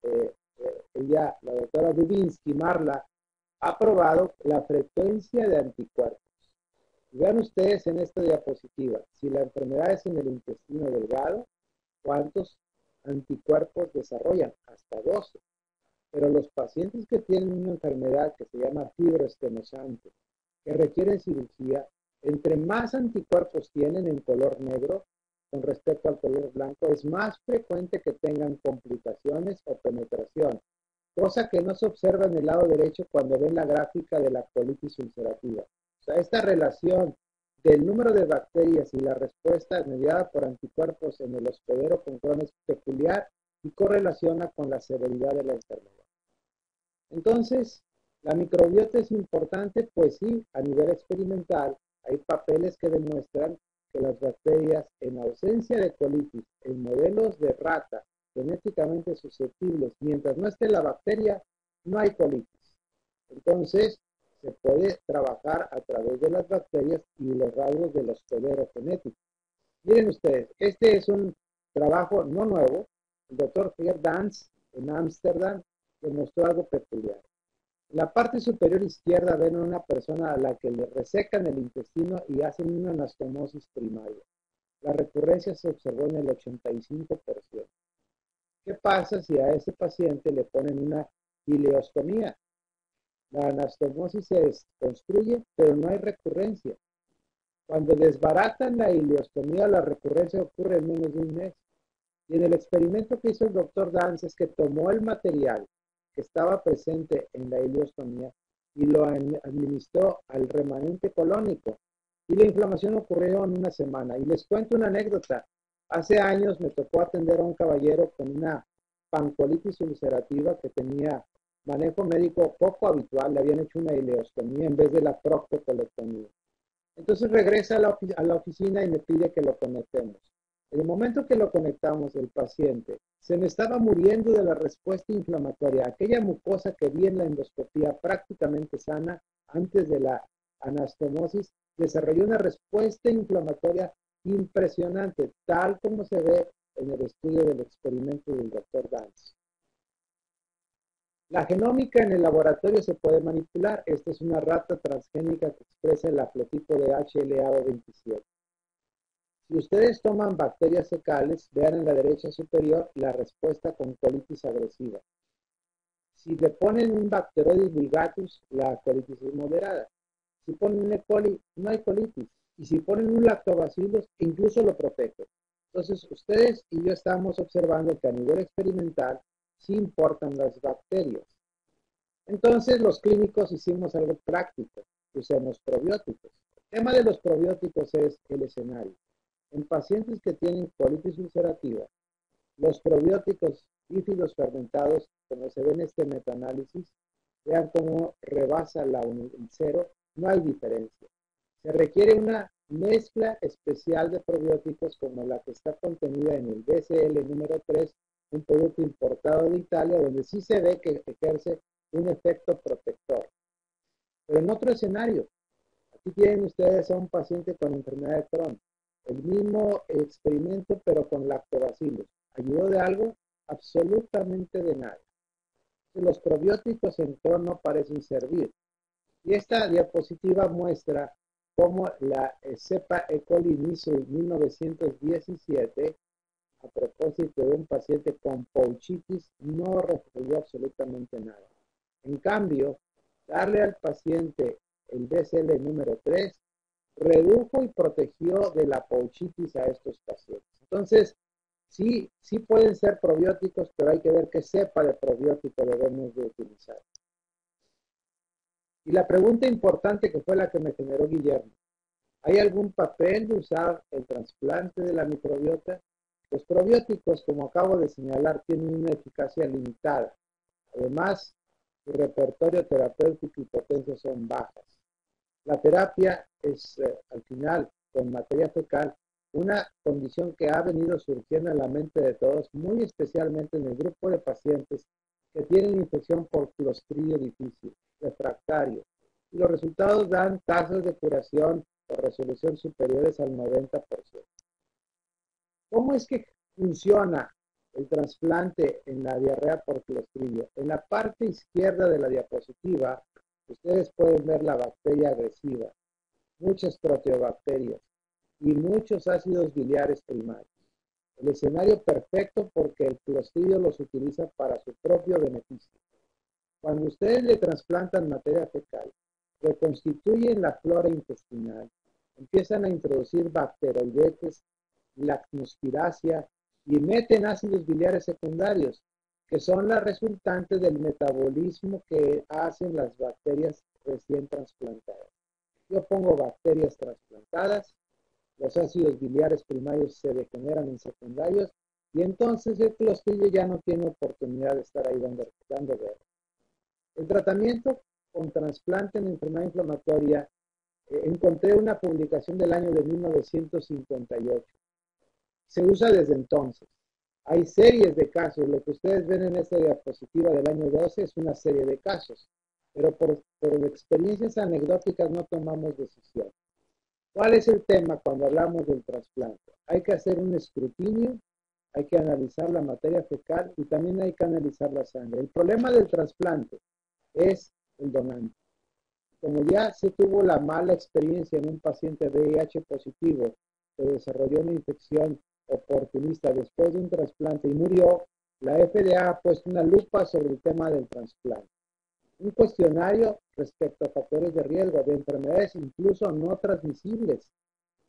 ella, la doctora Dubinsky, Marla, ha probado la frecuencia de anticuerpos. Vean ustedes en esta diapositiva, si la enfermedad es en el intestino delgado, ¿cuántos anticuerpos desarrollan? Hasta 12. Pero los pacientes que tienen una enfermedad que se llama fibroestenosante, que requieren cirugía, entre más anticuerpos tienen en color negro con respecto al color blanco, es más frecuente que tengan complicaciones o penetración, cosa que no se observa en el lado derecho cuando ven la gráfica de la colitis ulcerativa. O sea, esta relación del número de bacterias y la respuesta mediada por anticuerpos en el hospedero con Crohn es peculiar y correlaciona con la severidad de la enfermedad. Entonces, la microbiota es importante, pues sí, a nivel experimental hay papeles que demuestran que las bacterias en ausencia de colitis, en modelos de rata genéticamente susceptibles, mientras no esté la bacteria, no hay colitis. Entonces, se puede trabajar a través de las bacterias y los rasgos de los tolerogenéticos. Miren ustedes, este es un trabajo no nuevo. El doctor Geert Dans en Ámsterdam demostró algo peculiar. En la parte superior izquierda ven a una persona a la que le resecan el intestino y hacen una anastomosis primaria. La recurrencia se observó en el 85%. ¿Qué pasa si a ese paciente le ponen una ileostomía? La anastomosis se construye, pero no hay recurrencia. Cuando desbaratan la ileostomía, la recurrencia ocurre en menos de un mes. Y en el experimento que hizo el doctor Dance es que tomó el material que estaba presente en la ileostomía y lo administró al remanente colónico. Y la inflamación ocurrió en una semana. Y les cuento una anécdota. Hace años me tocó atender a un caballero con una pancolitis ulcerativa que tenía manejo médico poco habitual. Le habían hecho una ileostomía en vez de la proctocolectomía. Entonces regresa a la oficina y me pide que lo conectemos. En el momento que lo conectamos, el paciente se me estaba muriendo de la respuesta inflamatoria. Aquella mucosa que vi en la endoscopía prácticamente sana antes de la anastomosis desarrolló una respuesta inflamatoria impresionante, tal como se ve en el estudio del experimento del doctor Dance. La genómica en el laboratorio se puede manipular. Esta es una rata transgénica que expresa el haplotipo de HLA-27. Si ustedes toman bacterias fecales, vean en la derecha superior la respuesta con colitis agresiva. Si le ponen un Bacteroides vulgatus, la colitis es moderada. Si ponen un E. coli, no hay colitis. Y si ponen un lactobacillus, incluso lo protege. Entonces, ustedes y yo estamos observando que a nivel experimental sí importan las bacterias. Entonces, los clínicos hicimos algo práctico. Usamos probióticos. El tema de los probióticos es el escenario. En pacientes que tienen colitis ulcerativa, los probióticos bífidos fermentados, como se ve en este metaanálisis, vean cómo rebasa el cero, no hay diferencia. Se requiere una mezcla especial de probióticos como la que está contenida en el BCL número 3, un producto importado de Italia, donde sí se ve que ejerce un efecto protector. Pero en otro escenario, aquí tienen ustedes a un paciente con enfermedad de Crohn. El mismo experimento, pero con lactobacillus. ¿Ayudó de algo? Absolutamente de nada. Los probióticos en Crohn no parecen servir. Y esta diapositiva muestra cómo la cepa E. coli inicio en 1917, a propósito de un paciente con pouchitis, no resolvió absolutamente nada. En cambio, darle al paciente el BCL número 3 redujo y protegió de la pouchitis a estos pacientes. Entonces, sí pueden ser probióticos, pero hay que ver qué cepa de probiótico debemos de utilizar. Y la pregunta importante que fue la que me generó Guillermo, ¿hay algún papel de usar el trasplante de la microbiota? Los probióticos, como acabo de señalar, tienen una eficacia limitada. Además, su repertorio terapéutico y potencia son bajas. La terapia es, al final, con materia fecal, una condición que ha venido surgiendo en la mente de todos, muy especialmente en el grupo de pacientes que tienen infección por Clostridio difficile, refractario. Y los resultados dan tasas de curación o resolución superiores al 90%. ¿Cómo es que funciona el trasplante en la diarrea por Clostridio? En la parte izquierda de la diapositiva, ustedes pueden ver la bacteria agresiva, muchas proteobacterias y muchos ácidos biliares primarios. El escenario perfecto porque el Clostridio los utiliza para su propio beneficio. Cuando ustedes le trasplantan materia fecal, reconstituyen la flora intestinal, empiezan a introducir bacteroidetes, lactospiracia y meten ácidos biliares secundarios, que son la resultante del metabolismo que hacen las bacterias recién trasplantadas. Yo pongo bacterias trasplantadas, los ácidos biliares primarios se degeneran en secundarios y entonces el Clostridio ya no tiene oportunidad de estar ahí dando guerra. El tratamiento con trasplante en enfermedad inflamatoria, encontré una publicación del año de 1958. Se usa desde entonces. Hay series de casos. Lo que ustedes ven en esta diapositiva del año 12 es una serie de casos, pero por experiencias anecdóticas no tomamos decisión. ¿Cuál es el tema cuando hablamos del trasplante? Hay que hacer un escrutinio, hay que analizar la materia fecal y también hay que analizar la sangre. El problema del trasplante es el donante. Como ya se tuvo la mala experiencia en un paciente VIH positivo que desarrolló una infección oportunista después de un trasplante y murió, la FDA ha puesto una lupa sobre el tema del trasplante. Un cuestionario respecto a factores de riesgo de enfermedades incluso no transmisibles,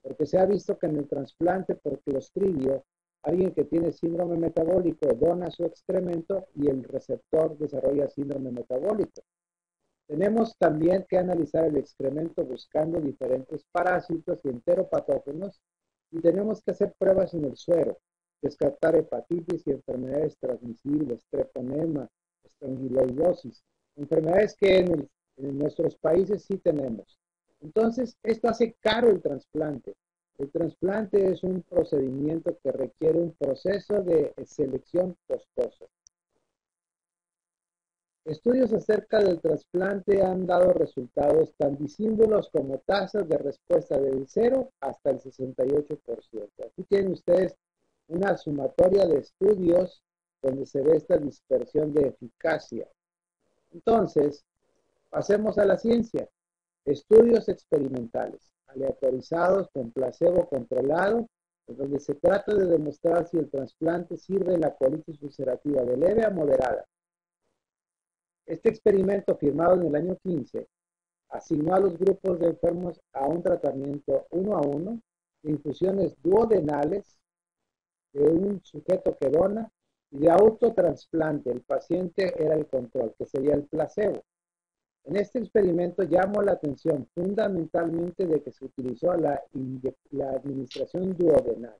porque se ha visto que en el trasplante por clostridio, alguien que tiene síndrome metabólico dona su excremento y el receptor desarrolla síndrome metabólico. Tenemos también que analizar el excremento buscando diferentes parásitos y enteropatógenos y tenemos que hacer pruebas en el suero, descartar hepatitis y enfermedades transmisibles, treponema, estrangiloidosis, enfermedades que en nuestros países sí tenemos. Entonces, esto hace caro el trasplante. El trasplante es un procedimiento que requiere un proceso de selección costoso. Estudios acerca del trasplante han dado resultados tan disímbolos como tasas de respuesta del 0 hasta el 68%. Aquí tienen ustedes una sumatoria de estudios donde se ve esta dispersión de eficacia. Entonces, pasemos a la ciencia. Estudios experimentales, aleatorizados con placebo controlado, en donde se trata de demostrar si el trasplante sirve en la colitis ulcerativa de leve a moderada. Este experimento, firmado en el año 15, asignó a los grupos de enfermos a un tratamiento 1 a 1 de infusiones duodenales de un sujeto que dona y de autotransplante. El paciente era el control, que sería el placebo. En este experimento llamó la atención fundamentalmente de que se utilizó la administración duodenal.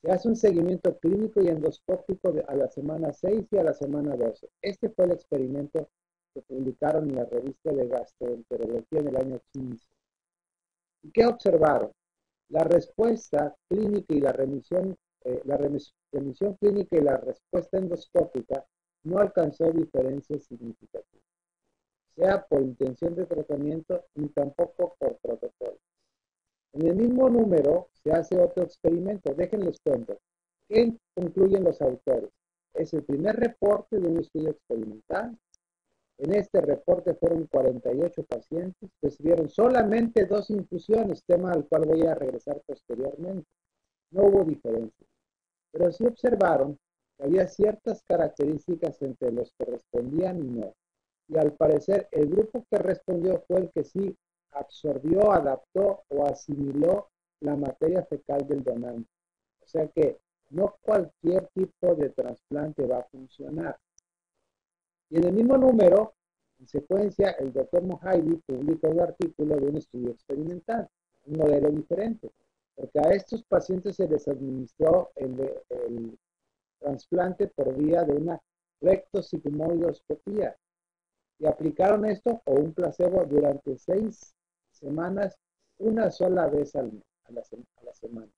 Se hace un seguimiento clínico y endoscópico a la semana 6 y a la semana 12. Este fue el experimento que publicaron en la revista de gastroenterología en el año 15. ¿Y qué observaron? La respuesta clínica y la remisión clínica y la respuesta endoscópica no alcanzó diferencias significativas, sea por intención de tratamiento ni tampoco por protocolo. En el mismo número se hace otro experimento. Déjenles cuento. ¿Qué concluyen los autores? Es el primer reporte de un estudio experimental. En este reporte fueron 48 pacientes, recibieron solamente 2 infusiones, tema al cual voy a regresar posteriormente. No hubo diferencia, pero sí observaron que había ciertas características entre los que respondían y no. Y al parecer el grupo que respondió fue el que sí absorbió, adaptó o asimiló la materia fecal del donante. O sea que no cualquier tipo de trasplante va a funcionar. Y en el mismo número, en secuencia, el doctor Mohaidi publica un artículo de un estudio experimental, un modelo diferente, porque a estos pacientes se les administró el trasplante por vía de una rectosigmoidoscopía y aplicaron esto o un placebo durante 6 semanas, una sola vez a la semana.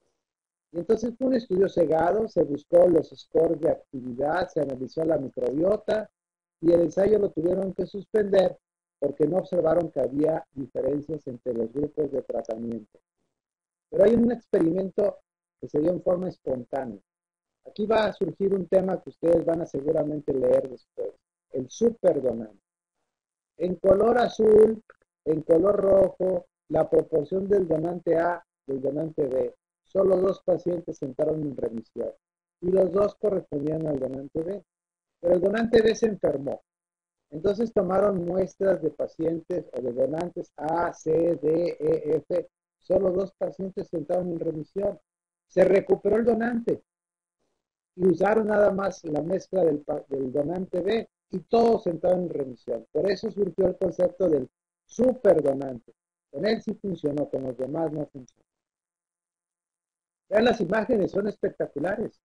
Y entonces fue un estudio cegado, se buscó los scores de actividad, se analizó la microbiota y el ensayo lo tuvieron que suspender porque no observaron que había diferencias entre los grupos de tratamiento. Pero hay un experimento que se dio en forma espontánea. Aquí va a surgir un tema que ustedes van a seguramente leer después, el superdonante. En color azul, en color rojo, la proporción del donante A del donante B. Solo 2 pacientes entraron en remisión y los 2 correspondían al donante B. Pero el donante B se enfermó. Entonces tomaron muestras de pacientes o de donantes A, C, D, E, F. Solo 2 pacientes entraron en remisión. Se recuperó el donante y usaron nada más la mezcla del donante B y todos entraron en remisión. Por eso surgió el concepto del superdonante. Con él sí funcionó, con los demás no funcionó. Vean las imágenes, son espectaculares.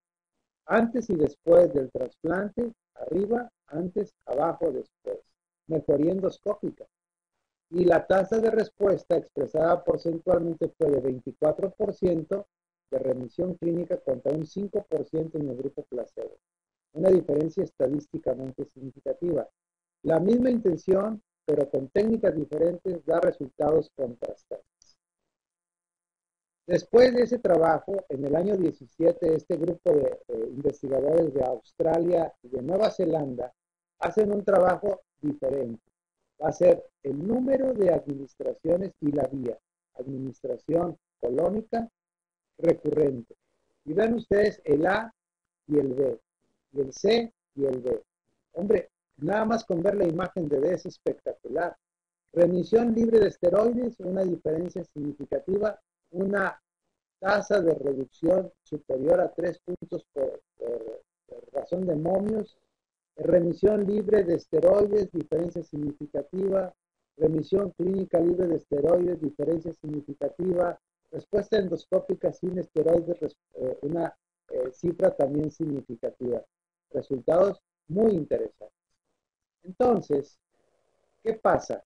Antes y después del trasplante, arriba, antes, abajo, después. mejoría endoscópica. Y la tasa de respuesta expresada porcentualmente fue de 24% de remisión clínica contra un 5% en el grupo placebo. Una diferencia estadísticamente significativa. La misma intención, pero con técnicas diferentes, da resultados contrastantes. Después de ese trabajo, en el año 17, este grupo de investigadores de Australia y de Nueva Zelanda hacen un trabajo diferente. Va a ser el número de administraciones y la vía. Administración colónica recurrente. Y ven ustedes el A y el B, y el C y el B. Hombre, nada más con ver la imagen de D es espectacular. Remisión libre de esteroides, una diferencia significativa, una tasa de reducción superior a 3 puntos por razón de momios, remisión libre de esteroides, diferencia significativa, remisión clínica libre de esteroides, diferencia significativa, respuesta endoscópica sin esteroides, una cifra también significativa. Resultados muy interesantes. Entonces, ¿qué pasa?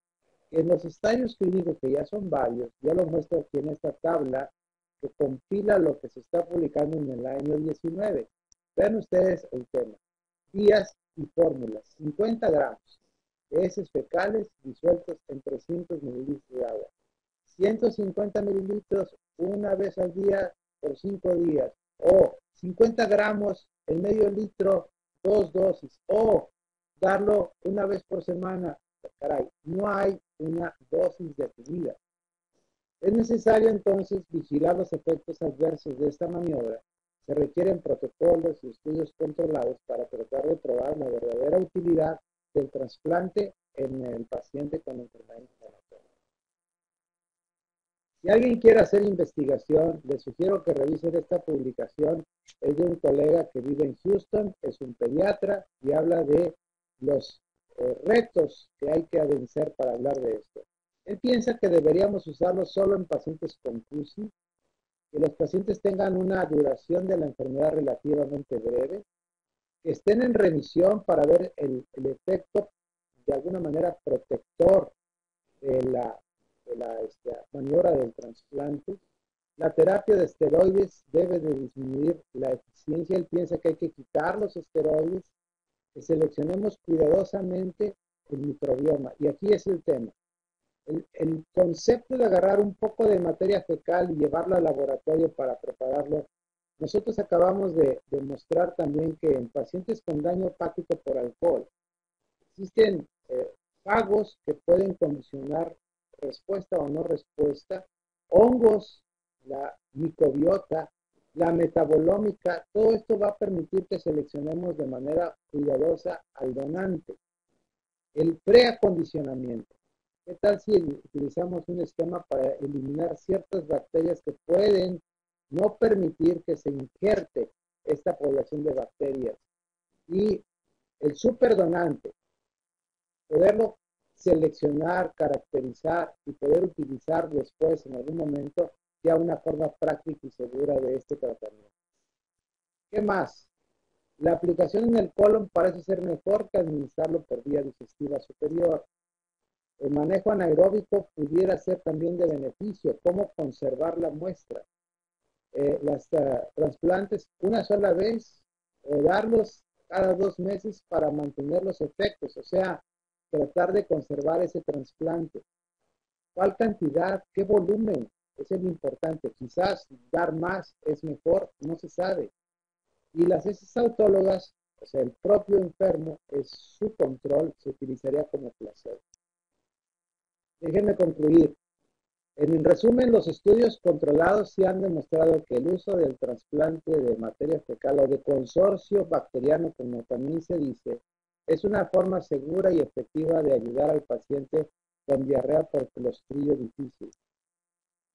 En los ensayos clínicos, que ya son varios, ya lo muestro aquí en esta tabla, que compila lo que se está publicando en el año 19. Vean ustedes el tema. Vías y fórmulas. 50 gramos de heces fecales disueltos en 300 mililitros de agua. 150 mililitros una vez al día por 5 días. O 50 gramos en medio litro, 2 dosis. O darlo una vez por semana. Caray, no hay una dosis definida. Es necesario entonces vigilar los efectos adversos de esta maniobra. Se requieren protocolos y estudios controlados para tratar de probar la verdadera utilidad del trasplante en el paciente con enfermedad inflamatoria. Si alguien quiere hacer investigación, les sugiero que revisen esta publicación. Es de un colega que vive en Houston, es un pediatra y habla de los retos que hay que vencer para hablar de esto. Él piensa que deberíamos usarlo solo en pacientes con CUSI, que los pacientes tengan una duración de la enfermedad relativamente breve, que estén en remisión para ver el efecto de alguna manera protector de la maniobra del trasplante. La terapia de esteroides debe de disminuir la eficiencia. Él piensa que hay que quitar los esteroides, que seleccionemos cuidadosamente el microbioma. Y aquí es el tema. El concepto de agarrar un poco de materia fecal y llevarla al laboratorio para prepararlo, nosotros acabamos de demostrar también que en pacientes con daño hepático por alcohol existen fagos que pueden condicionar respuesta o no respuesta, hongos, la microbiota, la metabolómica, todo esto va a permitir que seleccionemos de manera cuidadosa al donante. El preacondicionamiento. ¿Qué tal si utilizamos un esquema para eliminar ciertas bacterias que pueden no permitir que se injerte esta población de bacterias? Y el superdonante, poderlo seleccionar, caracterizar y poder utilizar después en algún momento ya una forma práctica y segura de este tratamiento. ¿Qué más? La aplicación en el colon parece ser mejor que administrarlo por vía digestiva superior. El manejo anaeróbico pudiera ser también de beneficio. ¿Cómo conservar la muestra? Los trasplantes una sola vez o darlos cada 2 meses para mantener los efectos, o sea, tratar de conservar ese trasplante. ¿Cuál cantidad? ¿Qué volumen? Eso es lo importante. Quizás dar más es mejor, no se sabe. Y las heces autólogas, o sea, el propio enfermo, es su control, se utilizaría como placebo. Déjenme concluir. En resumen, los estudios controlados sí han demostrado que el uso del trasplante de materia fecal o de consorcio bacteriano, como también se dice, es una forma segura y efectiva de ayudar al paciente con diarrea por clostridio difícil.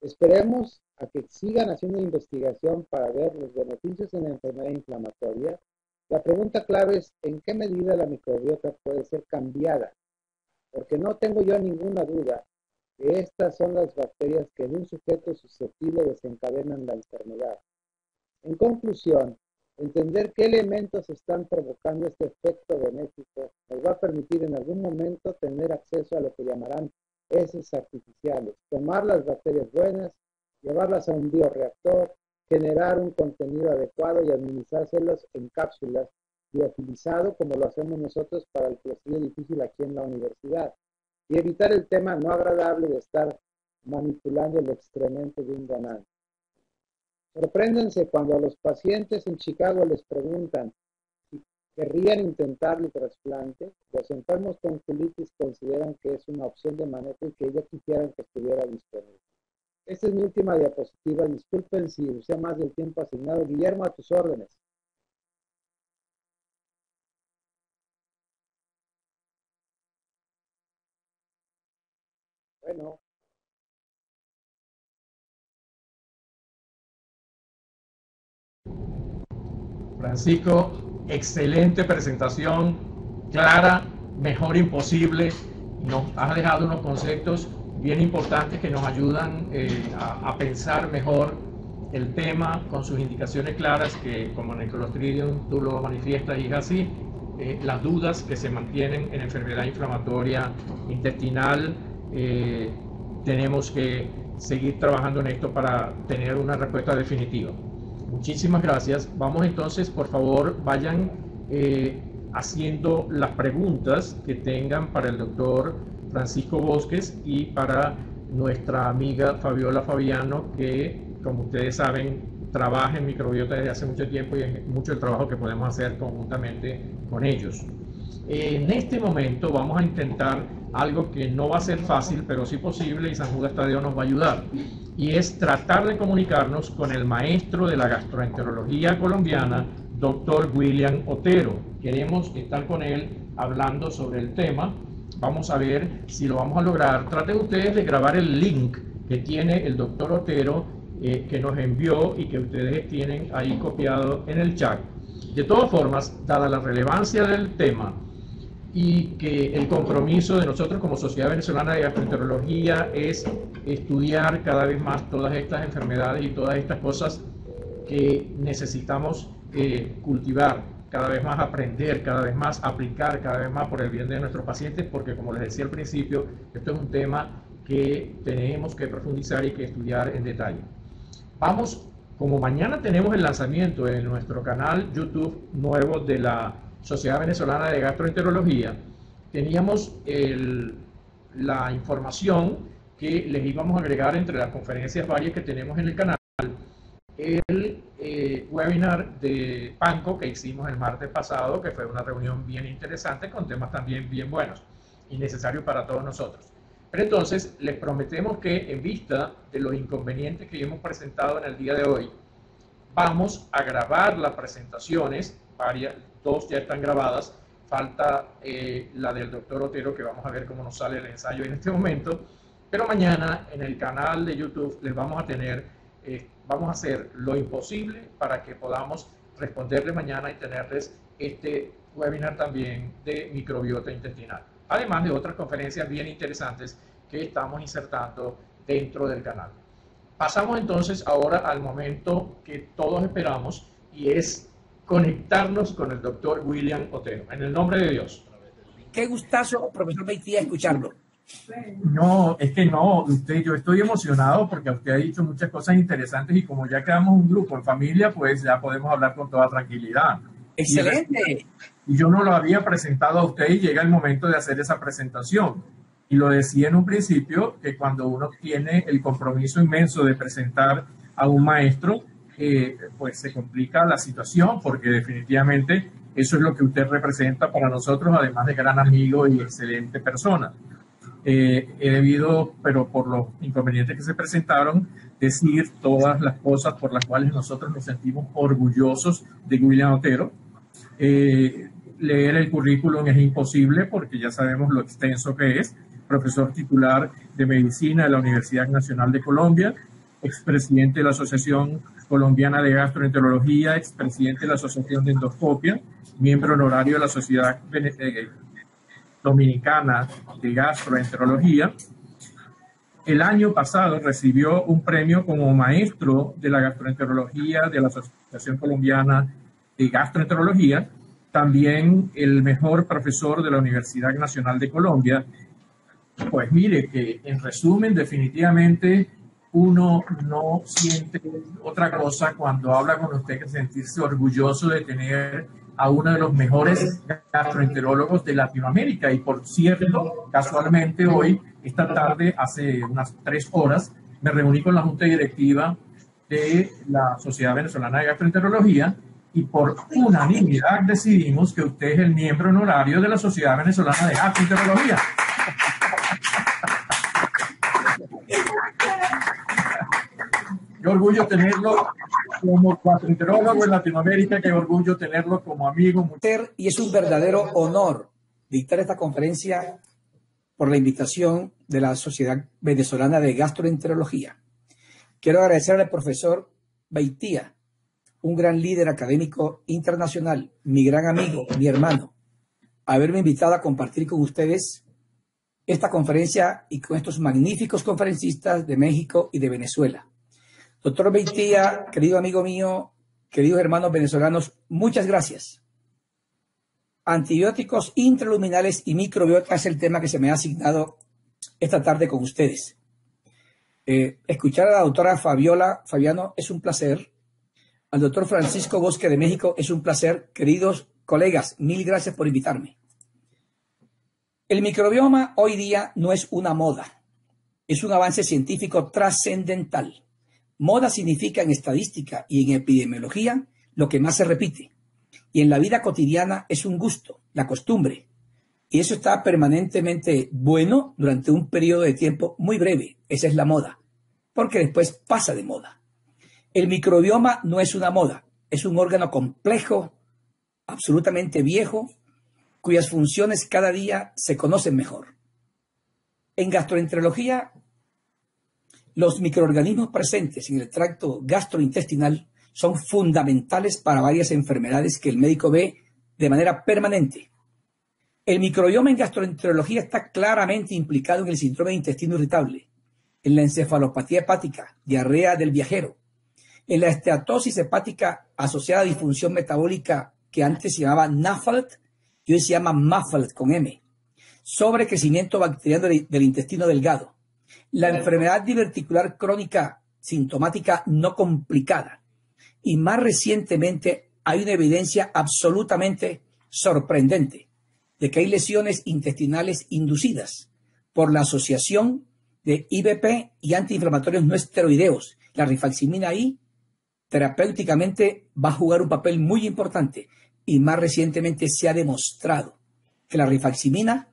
Esperemos a que sigan haciendo investigación para ver los beneficios en la enfermedad inflamatoria. La pregunta clave es, ¿en qué medida la microbiota puede ser cambiada? Porque no tengo yo ninguna duda que estas son las bacterias que en un sujeto susceptible desencadenan la enfermedad. En conclusión, Entender qué elementos están provocando este efecto benéfico nos va a permitir en algún momento tener acceso a lo que llamarán heces artificiales, tomar las bacterias buenas, llevarlas a un bioreactor, generar un contenido adecuado y administrárselos en cápsulas liofilizado como lo hacemos nosotros para el clostridio difícil aquí en la universidad, y evitar el tema no agradable de estar manipulando el excremento de un ganado. Sorpréndense cuando a los pacientes en Chicago les preguntan si querrían intentar el trasplante. Los enfermos con colitis consideran que es una opción de manejo y que ellos quisieran que estuviera disponible. Esta es mi última diapositiva. Disculpen si usé más del tiempo asignado. Guillermo, a tus órdenes. Bueno. Francisco, excelente presentación, clara, mejor imposible. Nos has dejado unos conceptos bien importantes que nos ayudan a pensar mejor el tema con sus indicaciones claras, que como en el Clostridium tú lo manifiestas y es así. Las dudas que se mantienen en enfermedad inflamatoria intestinal, tenemos que seguir trabajando en esto para tener una respuesta definitiva. Muchísimas gracias. Vamos entonces, por favor, vayan haciendo las preguntas que tengan para el doctor Francisco Bosques y para nuestra amiga Fabiola Fabiano, que, como ustedes saben, trabaja en microbiota desde hace mucho tiempo y es mucho el trabajo que podemos hacer conjuntamente con ellos. En este momento vamos a intentar algo que no va a ser fácil, pero sí posible, y San Judas Tadeo nos va a ayudar, y es tratar de comunicarnos con el maestro de la gastroenterología colombiana, doctor William Otero. Queremos estar con él hablando sobre el tema. Vamos a ver si lo vamos a lograr. Traten ustedes de grabar el link que tiene el doctor Otero, que nos envió y que ustedes tienen ahí copiado en el chat. De todas formas, dada la relevancia del tema y que el compromiso de nosotros como Sociedad Venezolana de Gastroenterología es estudiar cada vez más todas estas enfermedades y todas estas cosas que necesitamos cultivar, cada vez más aprender, cada vez más aplicar, cada vez más por el bien de nuestros pacientes, porque como les decía al principio, esto es un tema que tenemos que profundizar y que estudiar en detalle. Vamos, como mañana tenemos el lanzamiento en nuestro canal YouTube nuevo de la Sociedad Venezolana de Gastroenterología, teníamos la información que les íbamos a agregar entre las conferencias varias que tenemos en el canal, el webinar de PANCO que hicimos el martes pasado, que fue una reunión bien interesante con temas también bien buenos y necesarios para todos nosotros. Pero entonces les prometemos que en vista de los inconvenientes que hemos presentado en el día de hoy, vamos a grabar las presentaciones, dos ya están grabadas, falta la del doctor Otero, que vamos a ver cómo nos sale el ensayo en este momento, pero mañana en el canal de YouTube les vamos a tener, vamos a hacer lo imposible para que podamos responderles mañana y tenerles este webinar también de microbiota intestinal, además de otras conferencias bien interesantes que estamos insertando dentro del canal. Pasamos entonces ahora al momento que todos esperamos, y es conectarnos con el doctor William Otero. En el nombre de Dios. Qué gustazo, profesor Beitía, escucharlo. No, es que no, yo estoy emocionado porque usted ha dicho muchas cosas interesantes y como ya quedamos un grupo en familia, pues ya podemos hablar con toda tranquilidad. Excelente. Y yo no lo había presentado a usted y llega el momento de hacer esa presentación. Y lo decía en un principio, que cuando uno tiene el compromiso inmenso de presentar a un maestro, pues se complica la situación, porque definitivamente eso es lo que usted representa para nosotros, además de gran amigo y excelente persona. He debido, pero por los inconvenientes que se presentaron, decir todas las cosas por las cuales nosotros nos sentimos orgullosos de William Otero. Leer el currículum es imposible porque ya sabemos lo extenso que es. Profesor titular de Medicina de la Universidad Nacional de Colombia, expresidente de la Asociación Colombiana de Gastroenterología, expresidente de la Asociación de Endoscopia, miembro honorario de la Sociedad Dominicana de Gastroenterología. El año pasado recibió un premio como maestro de la gastroenterología de la Asociación Colombiana de gastroenterología, también el mejor profesor de la Universidad Nacional de Colombia. Pues mire, que en resumen, definitivamente uno no siente otra cosa cuando habla con usted que sentirse orgulloso de tener a uno de los mejores gastroenterólogos de Latinoamérica. Y por cierto, casualmente hoy, esta tarde, hace unas 3 horas, me reuní con la Junta Directiva de la Sociedad Venezolana de Gastroenterología y por unanimidad decidimos que usted es el miembro honorario de la Sociedad Venezolana de Gastroenterología. Qué orgullo tenerlo como gastroenterólogo en Latinoamérica, qué orgullo tenerlo como amigo. Y es un verdadero honor dictar esta conferencia por la invitación de la Sociedad Venezolana de Gastroenterología. Quiero agradecer al profesor Beitia, un gran líder académico internacional, mi gran amigo, mi hermano, haberme invitado a compartir con ustedes esta conferencia y con estos magníficos conferencistas de México y de Venezuela. Doctor Beitia, querido amigo mío, queridos hermanos venezolanos, muchas gracias. Antibióticos intraluminales y microbiota es el tema que se me ha asignado esta tarde con ustedes. Escuchar a la doctora Fabiano es un placer. Al doctor Francisco Bosque de México es un placer. Queridos colegas, mil gracias por invitarme. El microbioma hoy día no es una moda, es un avance científico trascendental. Moda significa en estadística y en epidemiología lo que más se repite. Y en la vida cotidiana es un gusto, la costumbre. Y eso está permanentemente bueno durante un periodo de tiempo muy breve. Esa es la moda, porque después pasa de moda. El microbioma no es una moda, es un órgano complejo, absolutamente viejo, cuyas funciones cada día se conocen mejor. En gastroenterología, los microorganismos presentes en el tracto gastrointestinal son fundamentales para varias enfermedades que el médico ve de manera permanente. El microbioma en gastroenterología está claramente implicado en el síndrome de intestino irritable, en la encefalopatía hepática, diarrea del viajero, en la esteatosis hepática asociada a disfunción metabólica que antes se llamaba NAFLD y hoy se llama MAFLD con M, sobrecrecimiento bacteriano del intestino delgado, la enfermedad diverticular crónica sintomática no complicada. Y más recientemente hay una evidencia absolutamente sorprendente de que hay lesiones intestinales inducidas por la asociación de IBP y antiinflamatorios no esteroideos. La rifaximina I terapéuticamente va a jugar un papel muy importante y más recientemente se ha demostrado que la rifaximina,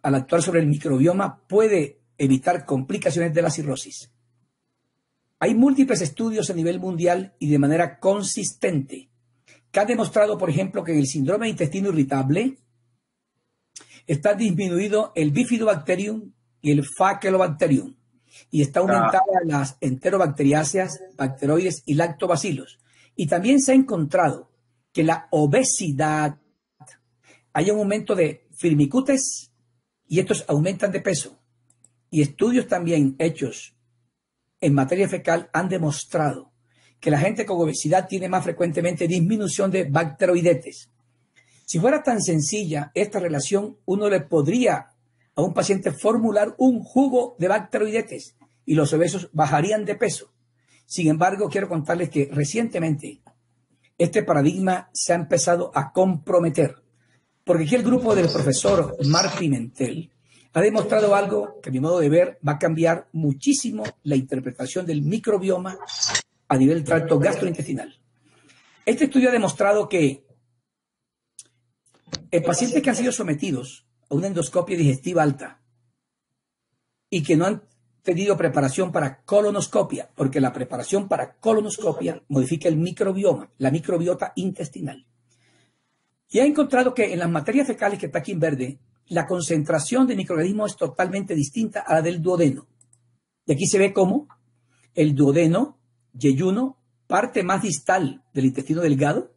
al actuar sobre el microbioma, puede evitar complicaciones de la cirrosis. Hay múltiples estudios a nivel mundial y de manera consistente que han demostrado, por ejemplo, que en el síndrome de intestino irritable está disminuido el Bifidobacterium y el Faecalibacterium y está aumentada las enterobacteriáceas, bacteroides y lactobacilos. Y también se ha encontrado que la obesidad, hay un aumento de firmicutes y estos aumentan de peso. Y estudios también hechos en materia fecal han demostrado que la gente con obesidad tiene más frecuentemente disminución de bacteroidetes. Si fuera tan sencilla esta relación, uno le podría a un paciente formular un jugo de bacteroidetes y los obesos bajarían de peso. Sin embargo, quiero contarles que recientemente este paradigma se ha empezado a comprometer, porque aquí el grupo del profesor Marc Pimentel ha demostrado algo que, a mi modo de ver, va a cambiar muchísimo la interpretación del microbioma a nivel tracto gastrointestinal. Este estudio ha demostrado que en pacientes que han sido sometidos a una endoscopia digestiva alta y que no han tenido preparación para colonoscopia, porque la preparación para colonoscopia modifica el microbioma, la microbiota intestinal. Y ha encontrado que en las materias fecales que está aquí en verde, la concentración de microorganismos es totalmente distinta a la del duodeno. Y aquí se ve cómo el duodeno, yeyuno, parte más distal del intestino delgado,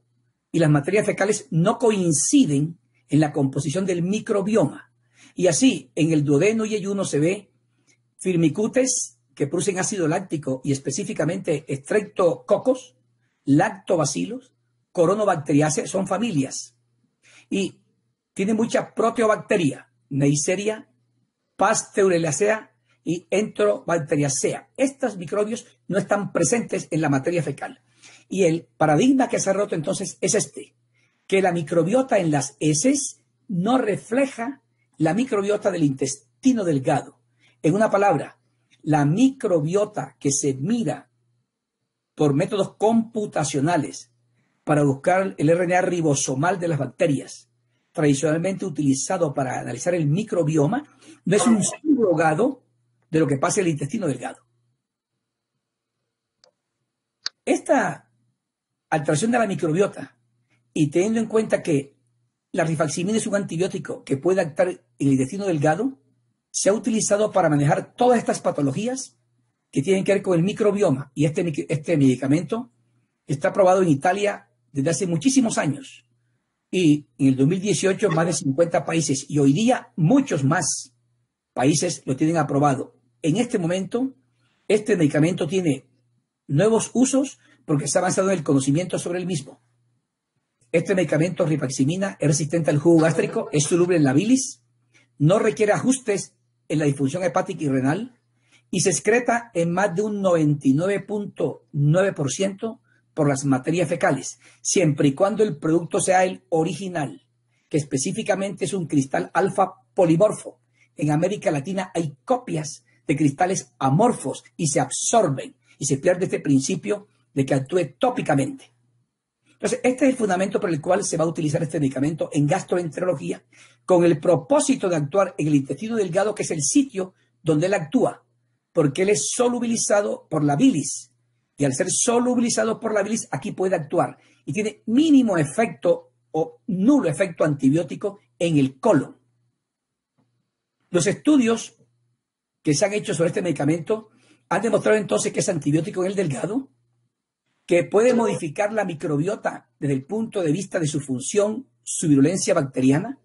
y las materias fecales no coinciden en la composición del microbioma. Y así, en el duodeno y yeyuno se ve firmicutes que producen ácido láctico y específicamente streptococos, lactobacilos, Coronobacteriaceae, son familias. Y tiene mucha proteobacteria, Neisseria, Pasteurellacea y Enterobacteriaceae. Estos microbios no están presentes en la materia fecal. Y el paradigma que se ha roto entonces es este, que la microbiota en las heces no refleja la microbiota del intestino delgado. En una palabra, la microbiota que se mira por métodos computacionales para buscar el RNA ribosomal de las bacterias, tradicionalmente utilizado para analizar el microbioma, no es un subrogado de lo que pasa en el intestino delgado. Esta alteración de la microbiota, y teniendo en cuenta que la rifaximina es un antibiótico que puede actuar en el intestino delgado, se ha utilizado para manejar todas estas patologías que tienen que ver con el microbioma. Y este medicamento está aprobado en Italia desde hace muchísimos años. Y en el 2018 más de 50 países y hoy día muchos más países lo tienen aprobado. En este momento, este medicamento tiene nuevos usos porque se ha avanzado en el conocimiento sobre el mismo. Este medicamento, rifaximina, es resistente al jugo gástrico, es soluble en la bilis, no requiere ajustes en la disfunción hepática y renal y se excreta en más de un 99.9% por las materias fecales, siempre y cuando el producto sea el original, que específicamente es un cristal alfa polimorfo. En América Latina hay copias de cristales amorfos y se absorben y se pierde este principio de que actúe tópicamente. Entonces, este es el fundamento por el cual se va a utilizar este medicamento en gastroenterología con el propósito de actuar en el intestino delgado, que es el sitio donde él actúa, porque él es solubilizado por la bilis. Y al ser solubilizado por la bilis, aquí puede actuar. Y tiene mínimo efecto o nulo efecto antibiótico en el colon. Los estudios que se han hecho sobre este medicamento han demostrado entonces que es antibiótico en el delgado, que puede modificar la microbiota desde el punto de vista de su función, su virulencia bacteriana,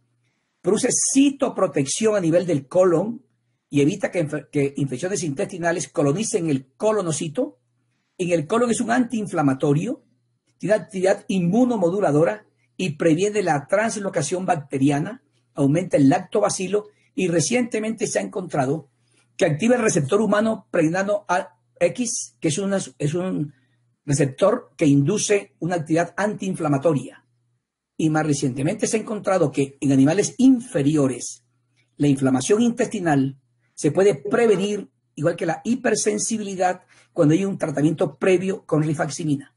produce citoprotección a nivel del colon y evita que infecciones intestinales colonicen el colonocito. En el colon es un antiinflamatorio, tiene actividad inmunomoduladora y previene la translocación bacteriana, aumenta el lactobacilo y recientemente se ha encontrado que activa el receptor humano pregnano X, que es un receptor que induce una actividad antiinflamatoria. Y más recientemente se ha encontrado que en animales inferiores la inflamación intestinal se puede prevenir, igual que la hipersensibilidad, cuando hay un tratamiento previo con rifaximina.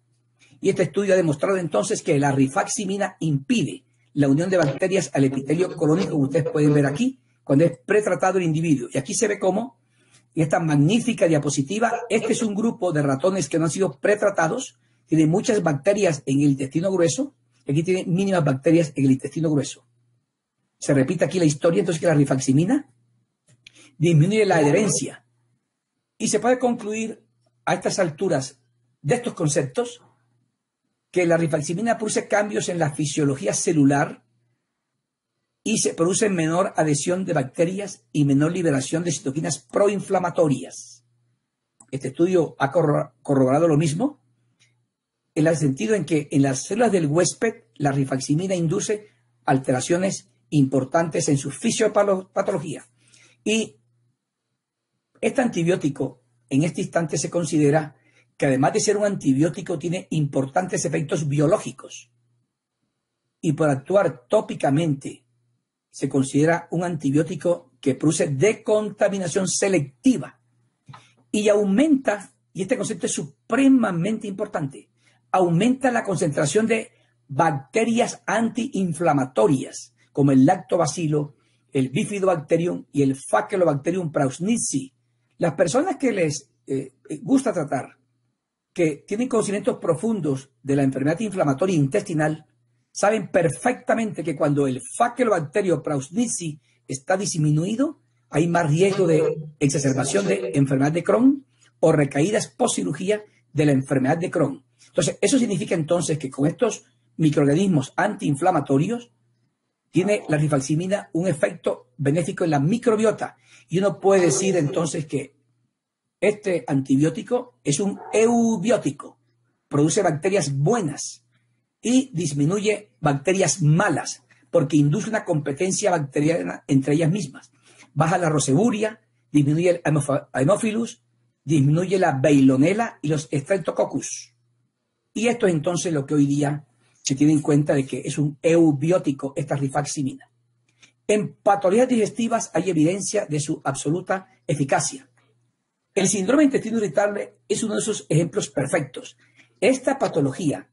Y este estudio ha demostrado entonces que la rifaximina impide la unión de bacterias al epitelio colónico, como ustedes pueden ver aquí, cuando es pretratado el individuo. Y aquí se ve cómo, en esta magnífica diapositiva, este es un grupo de ratones que no han sido pretratados, tiene muchas bacterias en el intestino grueso, y aquí tiene mínimas bacterias en el intestino grueso. Se repite aquí la historia, entonces, que la rifaximina disminuye la adherencia. Y se puede concluir a estas alturas de estos conceptos que la rifaximina produce cambios en la fisiología celular y se produce menor adhesión de bacterias y menor liberación de citoquinas proinflamatorias. Este estudio ha corroborado lo mismo, en el sentido en que en las células del huésped la rifaximina induce alteraciones importantes en su fisiopatología. Y este antibiótico en este instante se considera que además de ser un antibiótico tiene importantes efectos biológicos y por actuar tópicamente se considera un antibiótico que produce decontaminación selectiva y aumenta, y este concepto es supremamente importante, aumenta la concentración de bacterias antiinflamatorias como el lactobacilo, el bifidobacterium y el faecalibacterium prausnitzii. Las personas que les gusta tratar, que tienen conocimientos profundos de la enfermedad inflamatoria intestinal, saben perfectamente que cuando el Faecalibacterium prausnitzii está disminuido, hay más riesgo de exacerbación de enfermedad de Crohn o recaídas post-cirugía de la enfermedad de Crohn. Entonces, eso significa entonces que con estos microorganismos antiinflamatorios tiene la rifaximina un efecto benéfico en la microbiota. Y uno puede decir entonces que este antibiótico es un eubiótico, produce bacterias buenas y disminuye bacterias malas porque induce una competencia bacteriana entre ellas mismas. Baja la roseburia, disminuye el Haemophilus, disminuye la Veillonella y los Streptococcus. Y esto es entonces lo que hoy día se tiene en cuenta de que es un eubiótico, esta rifaximina. En patologías digestivas hay evidencia de su absoluta eficacia. El síndrome de intestino irritable es uno de esos ejemplos perfectos. Esta patología,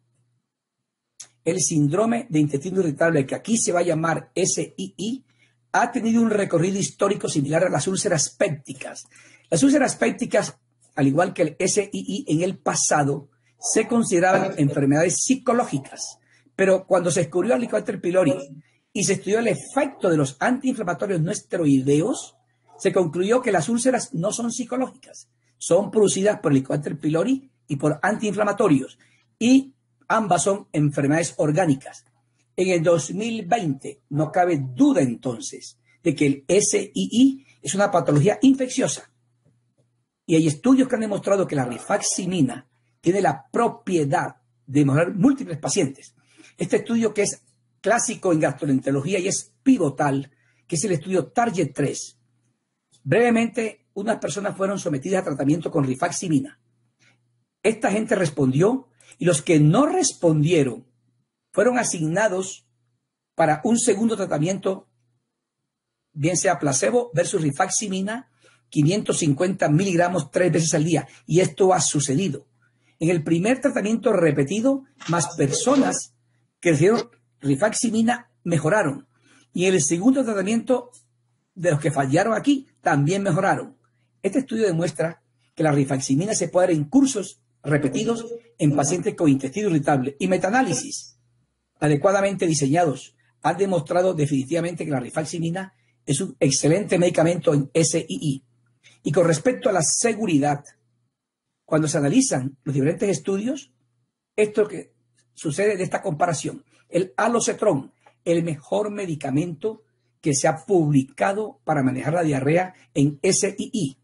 el síndrome de intestino irritable, que aquí se va a llamar SII, ha tenido un recorrido histórico similar a las úlceras pépticas. Las úlceras pépticas, al igual que el SII en el pasado, se consideraban enfermedades psicológicas, pero cuando se descubrió el Helicobacter pylori y se estudió el efecto de los antiinflamatorios no esteroideos, se concluyó que las úlceras no son psicológicas, son producidas por el Helicobacter pylori y por antiinflamatorios, y ambas son enfermedades orgánicas. En el 2020 no cabe duda entonces de que el SII es una patología infecciosa, y hay estudios que han demostrado que la rifaximina tiene la propiedad de mejorar múltiples pacientes. Este estudio, que es clásico en gastroenterología y es pivotal, que es el estudio Target 3. Brevemente, unas personas fueron sometidas a tratamiento con rifaximina. Esta gente respondió y los que no respondieron fueron asignados para un segundo tratamiento, bien sea placebo versus rifaximina, 550 miligramos 3 veces al día. Y esto ha sucedido. En el primer tratamiento repetido, más personas que recibieron rifaximina mejoraron. Y en el segundo tratamiento, de los que fallaron aquí, también mejoraron. Este estudio demuestra que la rifaximina se puede dar en cursos repetidos en pacientes con intestino irritable. Y metaanálisis adecuadamente diseñados han demostrado definitivamente que la rifaximina es un excelente medicamento en SII. Y con respecto a la seguridad, cuando se analizan los diferentes estudios, esto es lo que sucede de esta comparación. El alocetrón, el mejor medicamento que se ha publicado para manejar la diarrea en SII,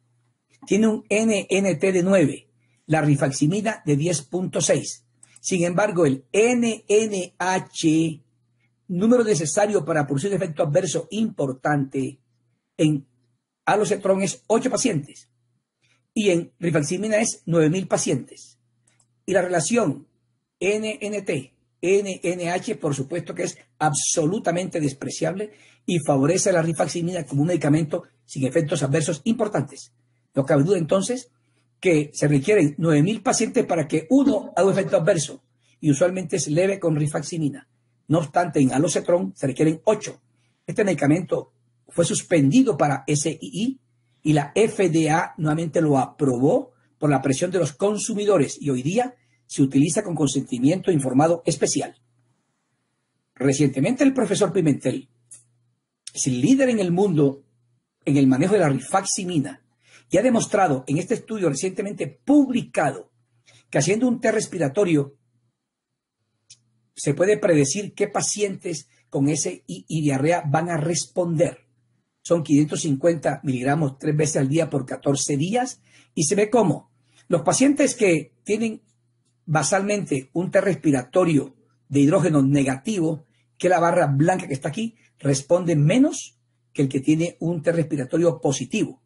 tiene un NNT de 9, la rifaximina de 10.6. Sin embargo, el NNH, número necesario para producir un efecto adverso importante, en alocetrón es 8 pacientes. Y en rifaximina es 9.000 pacientes. Y la relación NNT-NNH, por supuesto que es absolutamente despreciable y favorece a la rifaximina como un medicamento sin efectos adversos importantes. No cabe duda entonces que se requieren 9.000 pacientes para que uno haga un efecto adverso, y usualmente es leve con rifaximina. No obstante, en alocetrón se requieren 8. Este medicamento fue suspendido para SII y la FDA nuevamente lo aprobó por la presión de los consumidores, y hoy día se utiliza con consentimiento informado especial. Recientemente el profesor Pimentel es el líder en el mundo en el manejo de la rifaximina y ha demostrado en este estudio recientemente publicado que haciendo un test respiratorio se puede predecir qué pacientes con SII y diarrea van a responder. Son 550 miligramos 3 veces al día por 14 días. Y se ve cómo los pacientes que tienen basalmente un test respiratorio de hidrógeno negativo, que la barra blanca que está aquí, responden menos que el que tiene un test respiratorio positivo.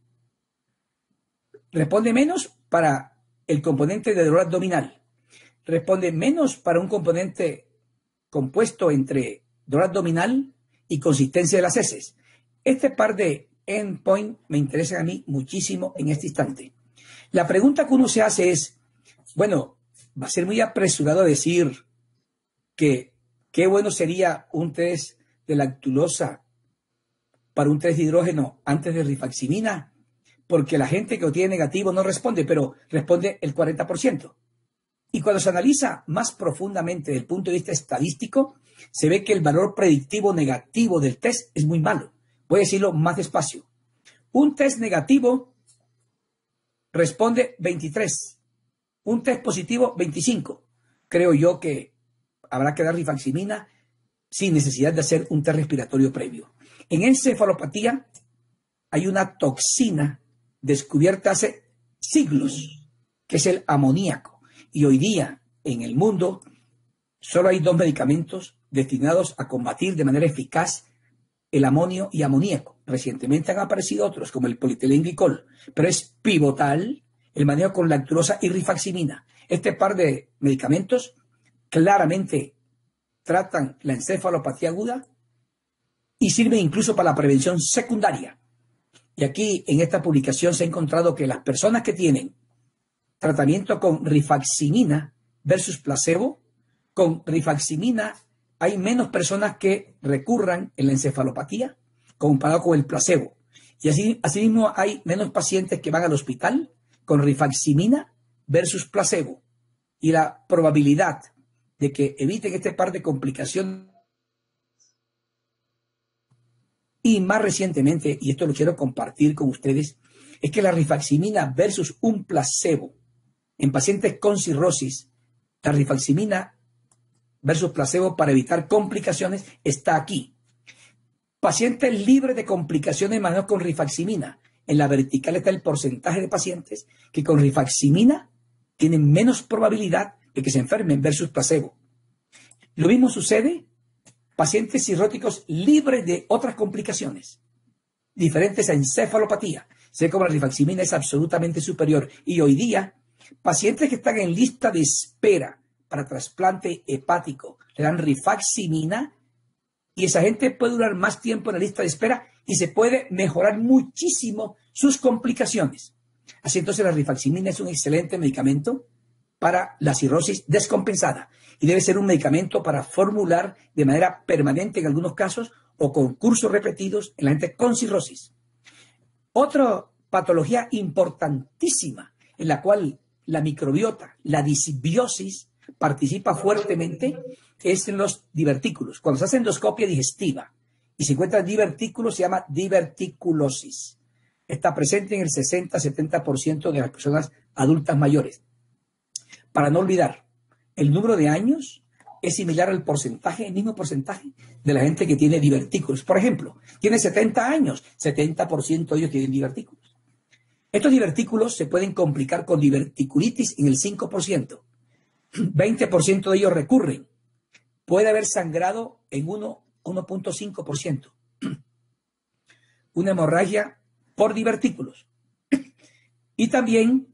Responde menos para el componente de dolor abdominal. Responde menos para un componente compuesto entre dolor abdominal y consistencia de las heces. Este par de endpoint me interesa a mí muchísimo en este instante. La pregunta que uno se hace es, bueno, va a ser muy apresurado decir que qué bueno sería un test de lactulosa para un test de hidrógeno antes de rifaximina, porque la gente que lo tiene negativo no responde, pero responde el 40%. Y cuando se analiza más profundamente desde el punto de vista estadístico, se ve que el valor predictivo negativo del test es muy malo. Voy a decirlo más despacio. Un test negativo responde 23. Un test positivo, 25. Creo yo que habrá que dar rifaximina sin necesidad de hacer un test respiratorio previo. En encefalopatía hay una toxina descubierta hace siglos, que es el amoníaco. Y hoy día en el mundo Solo hay 2 medicamentos destinados a combatir de manera eficaz el amonio y amoníaco. Recientemente han aparecido otros, como el polietilenglicol, pero es pivotal el manejo con lactulosa y rifaximina. Este par de medicamentos claramente tratan la encefalopatía aguda y sirven incluso para la prevención secundaria. Y aquí en esta publicación se ha encontrado que las personas que tienen tratamiento con rifaximina versus placebo, con rifaximina hay menos personas que recurran en la encefalopatía comparado con el placebo. Y asimismo hay menos pacientes que van al hospital con rifaximina versus placebo. Y la probabilidad de que eviten este par de complicaciones. Y más recientemente, y esto lo quiero compartir con ustedes, es que la rifaximina versus un placebo en pacientes con cirrosis, la rifaximina versus placebo para evitar complicaciones está aquí. Pacientes libres de complicaciones manejados con rifaximina. En la vertical está el porcentaje de pacientes que con rifaximina tienen menos probabilidad de que se enfermen versus placebo. Lo mismo sucede pacientes cirróticos libres de otras complicaciones diferentes a encefalopatía. Sé como la rifaximina es absolutamente superior. Y hoy día, pacientes que están en lista de espera para trasplante hepático le dan rifaximina y esa gente puede durar más tiempo en la lista de espera y se puede mejorar muchísimo sus complicaciones. Así entonces la rifaximina es un excelente medicamento para la cirrosis descompensada y debe ser un medicamento para formular de manera permanente en algunos casos o con cursos repetidos en la gente con cirrosis. Otra patología importantísima en la cual la microbiota, la disbiosis, participa fuertemente es en los divertículos. Cuando se hace endoscopia digestiva y se encuentra divertículos, se llama diverticulosis. Está presente en el 60-70% de las personas adultas mayores. Para no olvidar, el número de años es similar al porcentaje, el mismo porcentaje de la gente que tiene divertículos. Por ejemplo, tiene 70 años, 70% de ellos tienen divertículos. Estos divertículos se pueden complicar con diverticulitis en el 5%. 20% de ellos recurren. Puede haber sangrado en 1.5%. Una hemorragia por divertículos. Y también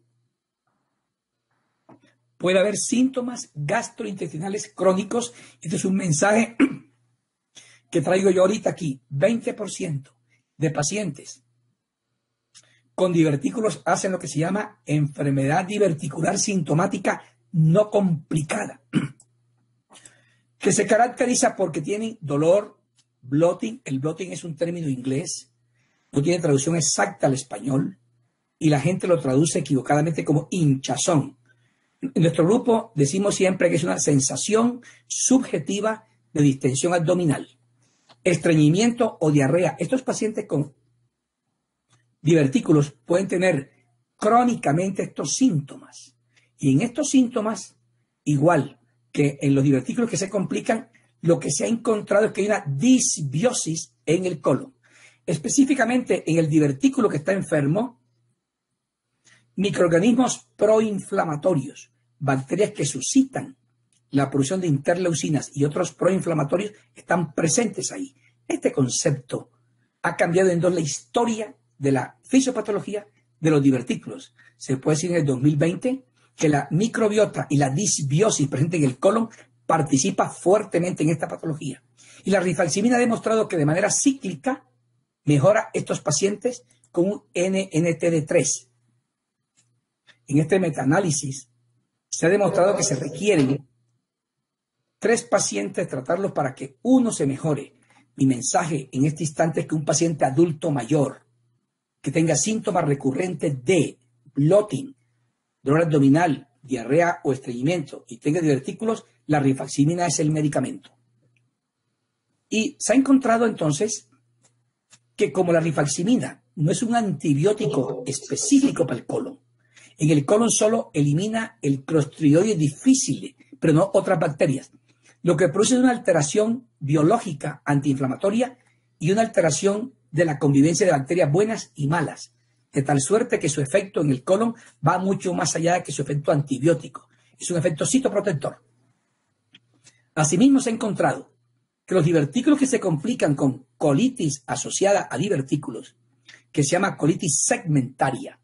puede haber síntomas gastrointestinales crónicos. Este es un mensaje que traigo yo ahorita aquí. 20% de pacientes con divertículos hacen lo que se llama enfermedad diverticular sintomática no complicada, que se caracteriza porque tienen dolor, bloating. El bloating es un término inglés, no tiene traducción exacta al español y la gente lo traduce equivocadamente como hinchazón. En nuestro grupo decimos siempre que es una sensación subjetiva de distensión abdominal, estreñimiento o diarrea. Estos pacientes con divertículos pueden tener crónicamente estos síntomas. Y en estos síntomas, igual que en los divertículos que se complican, lo que se ha encontrado es que hay una disbiosis en el colon. Específicamente en el divertículo que está enfermo, microorganismos proinflamatorios, bacterias que suscitan la producción de interleucinas y otros proinflamatorios están presentes ahí. Este concepto ha cambiado en dos la historia de la fisiopatología de los divertículos. Se puede decir en el 2020 que la microbiota y la disbiosis presente en el colon participa fuertemente en esta patología. Y la rifaximina ha demostrado que de manera cíclica mejora estos pacientes con un NNT3. En este metaanálisis se ha demostrado que se requieren 3 pacientes tratarlos para que uno se mejore. Mi mensaje en este instante es que un paciente adulto mayor que tenga síntomas recurrentes de bloating, dolor abdominal, diarrea o estreñimiento y tenga divertículos, la rifaximina es el medicamento. Y se ha encontrado entonces que como la rifaximina no es un antibiótico específico para el colon, en el colon solo elimina el Clostridium difficile, pero no otras bacterias. Lo que produce es una alteración biológica antiinflamatoria y una alteración de la convivencia de bacterias buenas y malas, de tal suerte que su efecto en el colon va mucho más allá que su efecto antibiótico. Es un efecto citoprotector. Asimismo, se ha encontrado que los divertículos que se complican con colitis asociada a divertículos, que se llama colitis segmentaria,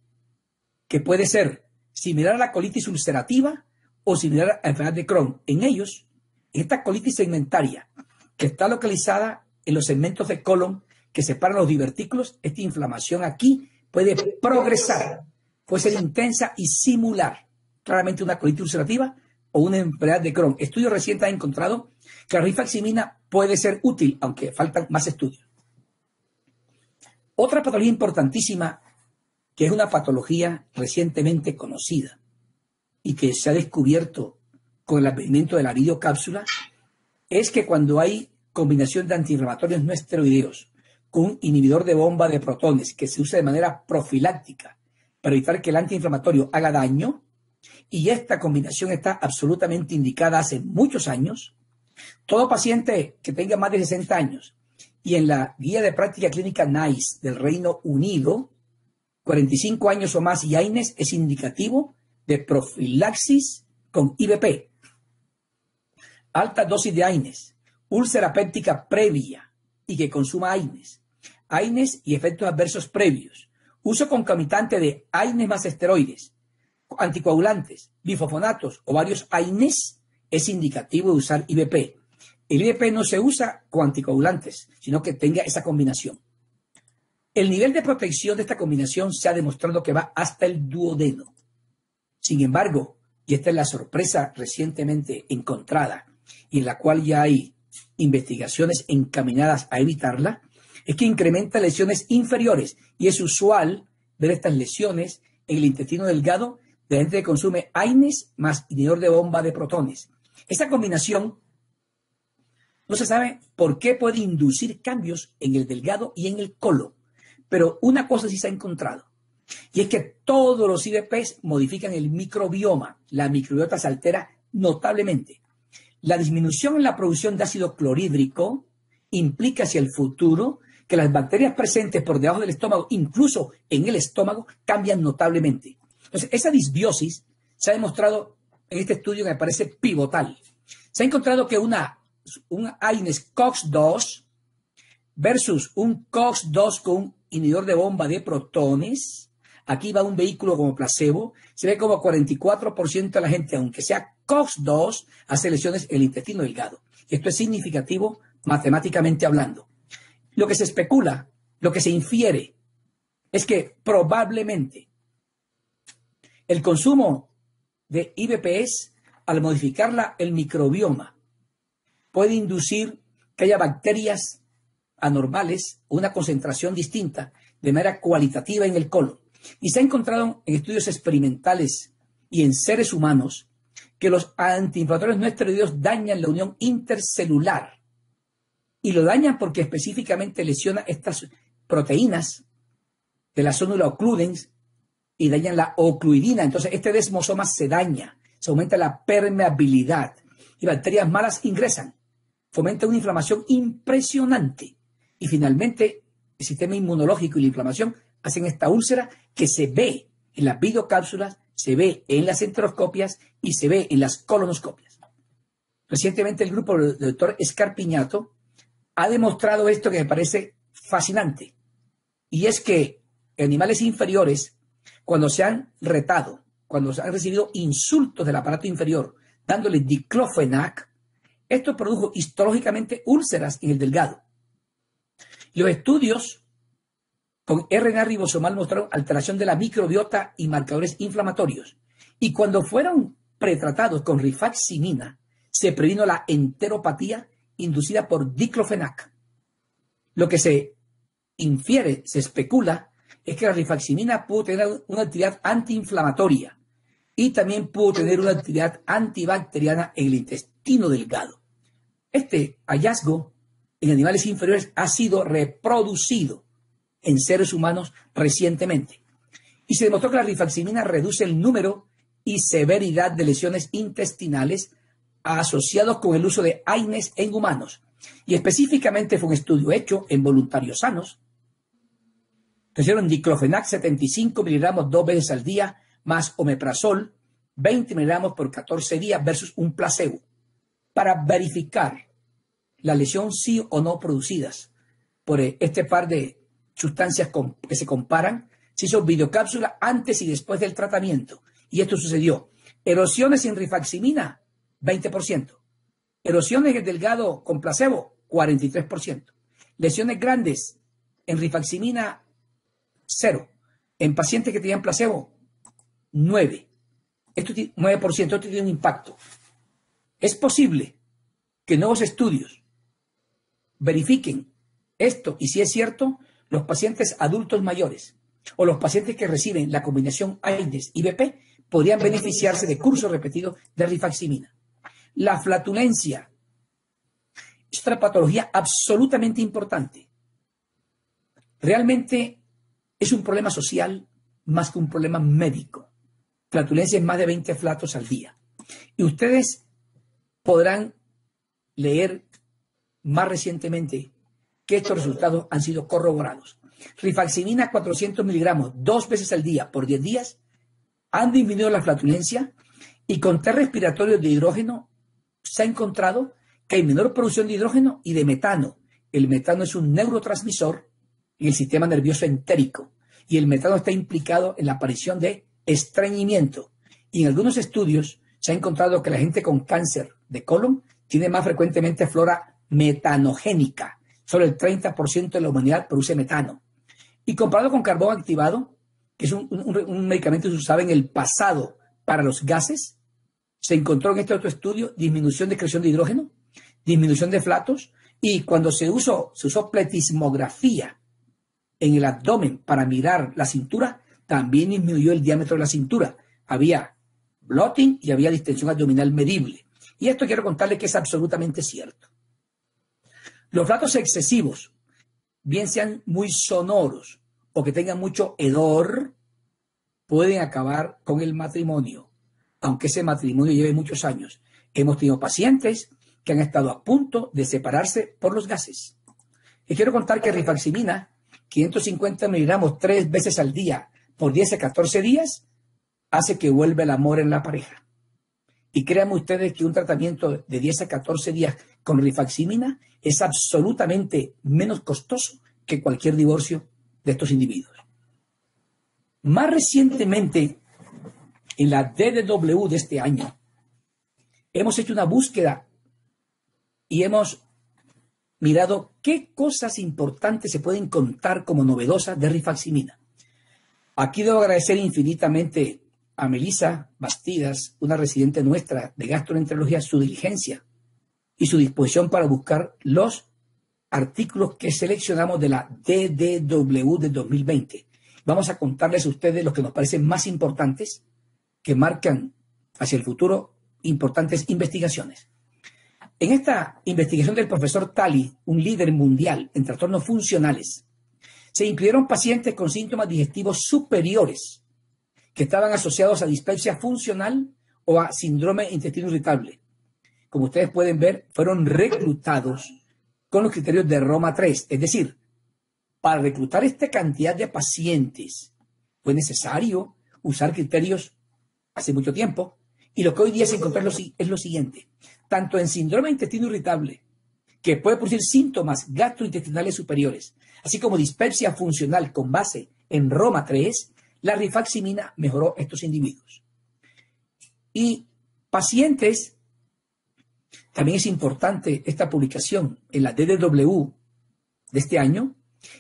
que puede ser similar a la colitis ulcerativa o similar a la enfermedad de Crohn. En ellos, esta colitis segmentaria, que está localizada en los segmentos de colon que separan los divertículos, esta inflamación aquí puede progresar, puede ser intensa y simular claramente una colitis ulcerativa o una enfermedad de Crohn. Estudios recientes han encontrado que la rifaximina puede ser útil, aunque faltan más estudios. Otra patología importantísima, que es una patología recientemente conocida y que se ha descubierto con el advenimiento de la videocápsula, es que cuando hay combinación de antiinflamatorios no esteroideos con un inhibidor de bomba de protones que se usa de manera profiláctica para evitar que el antiinflamatorio haga daño, y esta combinación está absolutamente indicada hace muchos años, todo paciente que tenga más de 60 años y en la guía de práctica clínica NICE del Reino Unido, 45 años o más y AINES, es indicativo de profilaxis con IVP. Alta dosis de AINES, úlcera péptica previa y que consuma AINES. AINES y efectos adversos previos. Uso concomitante de AINES más esteroides, anticoagulantes, bifosfonatos o varios AINES es indicativo de usar IVP. El IVP no se usa con anticoagulantes, sino que tenga esa combinación. El nivel de protección de esta combinación se ha demostrado que va hasta el duodeno. Sin embargo, y esta es la sorpresa recientemente encontrada y en la cual ya hay investigaciones encaminadas a evitarla, es que incrementa lesiones inferiores y es usual ver estas lesiones en el intestino delgado de gente que consume AINES más inhibidor de bomba de protones. Esta combinación no se sabe por qué puede inducir cambios en el delgado y en el colon, pero una cosa sí se ha encontrado, y es que todos los IVPs modifican el microbioma. La microbiota se altera notablemente. La disminución en la producción de ácido clorhídrico implica hacia el futuro que las bacterias presentes por debajo del estómago, incluso en el estómago, cambian notablemente. Entonces, esa disbiosis se ha demostrado en este estudio que me parece pivotal. Se ha encontrado que un AINES COX-2 versus un COX-2 con un inhibidor de bomba de protones, aquí va un vehículo como placebo, se ve como 44% de la gente, aunque sea COX-2, hace lesiones en el intestino delgado. Esto es significativo matemáticamente hablando. Lo que se especula, lo que se infiere, es que probablemente el consumo de IVPs, al modificar el microbioma, puede inducir que haya bacterias anormales, una concentración distinta, de manera cualitativa en el colon. Y se ha encontrado en estudios experimentales y en seres humanos que los antiinflamatorios no esteroideos dañan la unión intercelular. Y lo dañan porque específicamente lesiona estas proteínas de la zónula occludens y dañan la ocluidina. Entonces, este desmosoma se daña, se aumenta la permeabilidad y bacterias malas ingresan. Fomenta una inflamación impresionante. Y finalmente, el sistema inmunológico y la inflamación hacen esta úlcera que se ve en las videocápsulas, se ve en las enteroscopias y se ve en las colonoscopias. Recientemente el grupo del doctor Scarpiñato ha demostrado esto que me parece fascinante. Y es que animales inferiores, cuando se han retado, cuando se han recibido insultos del aparato inferior, dándole diclofenac, esto produjo histológicamente úlceras en el delgado. Los estudios con RNA ribosomal mostraron alteración de la microbiota y marcadores inflamatorios. Y cuando fueron pretratados con rifaximina, se previno la enteropatía inducida por diclofenac. Lo que se infiere, se especula, es que la rifaximina pudo tener una actividad antiinflamatoria y también pudo tener una actividad antibacteriana en el intestino delgado. Este hallazgo en animales inferiores ha sido reproducido en seres humanos recientemente. Y se demostró que la rifaximina reduce el número y severidad de lesiones intestinales asociados con el uso de AINES en humanos. Y específicamente fue un estudio hecho en voluntarios sanos. Recibieron diclofenac 75 miligramos 2 veces al día, más omeprazol 20 miligramos por 14 días versus un placebo. para verificar la lesión sí o no producidas por este par de sustancias que se comparan. Se hizo videocápsula antes y después del tratamiento. Y esto sucedió. Erosiones sin rifaximina, 20%. Erosiones en el delgado con placebo, 43%. Lesiones grandes en rifaximina, 0. En pacientes que tenían placebo, 9%. 9%, esto tiene un impacto. Es posible que nuevos estudios verifiquen esto y si es cierto, los pacientes adultos mayores o los pacientes que reciben la combinación AINES-IBP podrían beneficiarse de cursos repetidos de rifaximina. La flatulencia es otra patología absolutamente importante. Realmente es un problema social más que un problema médico. Flatulencia es más de 20 flatos al día. Y ustedes podrán leer más recientemente que estos resultados han sido corroborados. Rifaximina 400 miligramos 2 veces al día por 10 días han disminuido la flatulencia y con test respiratorios de hidrógeno se ha encontrado que hay menor producción de hidrógeno y de metano. El metano es un neurotransmisor en el sistema nervioso entérico y el metano está implicado en la aparición de estreñimiento. Y en algunos estudios se ha encontrado que la gente con cáncer de colon tiene más frecuentemente flora metanogénica. Solo el 30% de la humanidad produce metano. Y comparado con carbón activado, que es un medicamento que se usaba en el pasado para los gases, se encontró en este otro estudio disminución de excreción de hidrógeno, disminución de flatos, y cuando se usó pletismografía en el abdomen para mirar la cintura, también disminuyó el diámetro de la cintura. Había bloating y había distensión abdominal medible. Y esto quiero contarles que es absolutamente cierto. Los flatos excesivos, bien sean muy sonoros o que tengan mucho hedor, pueden acabar con el matrimonio, aunque ese matrimonio lleve muchos años. Hemos tenido pacientes que han estado a punto de separarse por los gases. Y quiero contar que rifaximina, 550 miligramos 3 veces al día por 10 a 14 días, hace que vuelva el amor en la pareja. Y créanme ustedes que un tratamiento de 10 a 14 días con rifaximina es absolutamente menos costoso que cualquier divorcio de estos individuos. Más recientemente, en la DDW de este año, hemos hecho una búsqueda y hemos mirado qué cosas importantes se pueden contar como novedosas de rifaximina. Aquí debo agradecer infinitamente a Melissa Bastidas, una residente nuestra de gastroenterología, su diligencia y su disposición para buscar los artículos que seleccionamos de la DDW de 2020. Vamos a contarles a ustedes los que nos parecen más importantes, que marcan hacia el futuro importantes investigaciones. En esta investigación del profesor Tali, un líder mundial en trastornos funcionales, se incluyeron pacientes con síntomas digestivos superiores que estaban asociados a dispepsia funcional o a síndrome intestino irritable. Como ustedes pueden ver, fueron reclutados con los criterios de Roma 3. Es decir, para reclutar esta cantidad de pacientes fue necesario usar criterios hace mucho tiempo. Y lo que hoy día se encontró es lo siguiente. Tanto en síndrome intestino irritable, que puede producir síntomas gastrointestinales superiores, así como dispepsia funcional con base en Roma 3, la rifaximina mejoró estos individuos. Y pacientes, también es importante esta publicación en la DDW de este año,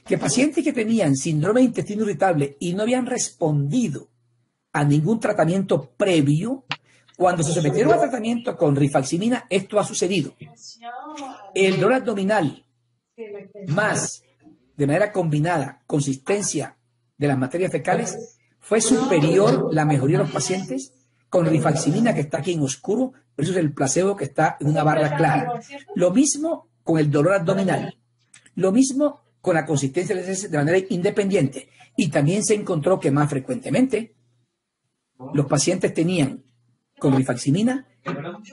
que pacientes que tenían síndrome de intestino irritable y no habían respondido a ningún tratamiento previo, cuando se sometieron a tratamiento con rifaximina, esto ha sucedido. El dolor abdominal más, de manera combinada, consistencia de las materias fecales, fue superior la mejoría de los pacientes con rifaximina, que está aquí en oscuro, versus el placebo, que está en una barra clara. Lo mismo con el dolor abdominal. Lo mismo con la consistencia de manera independiente. Y también se encontró que más frecuentemente los pacientes tenían con rifaximina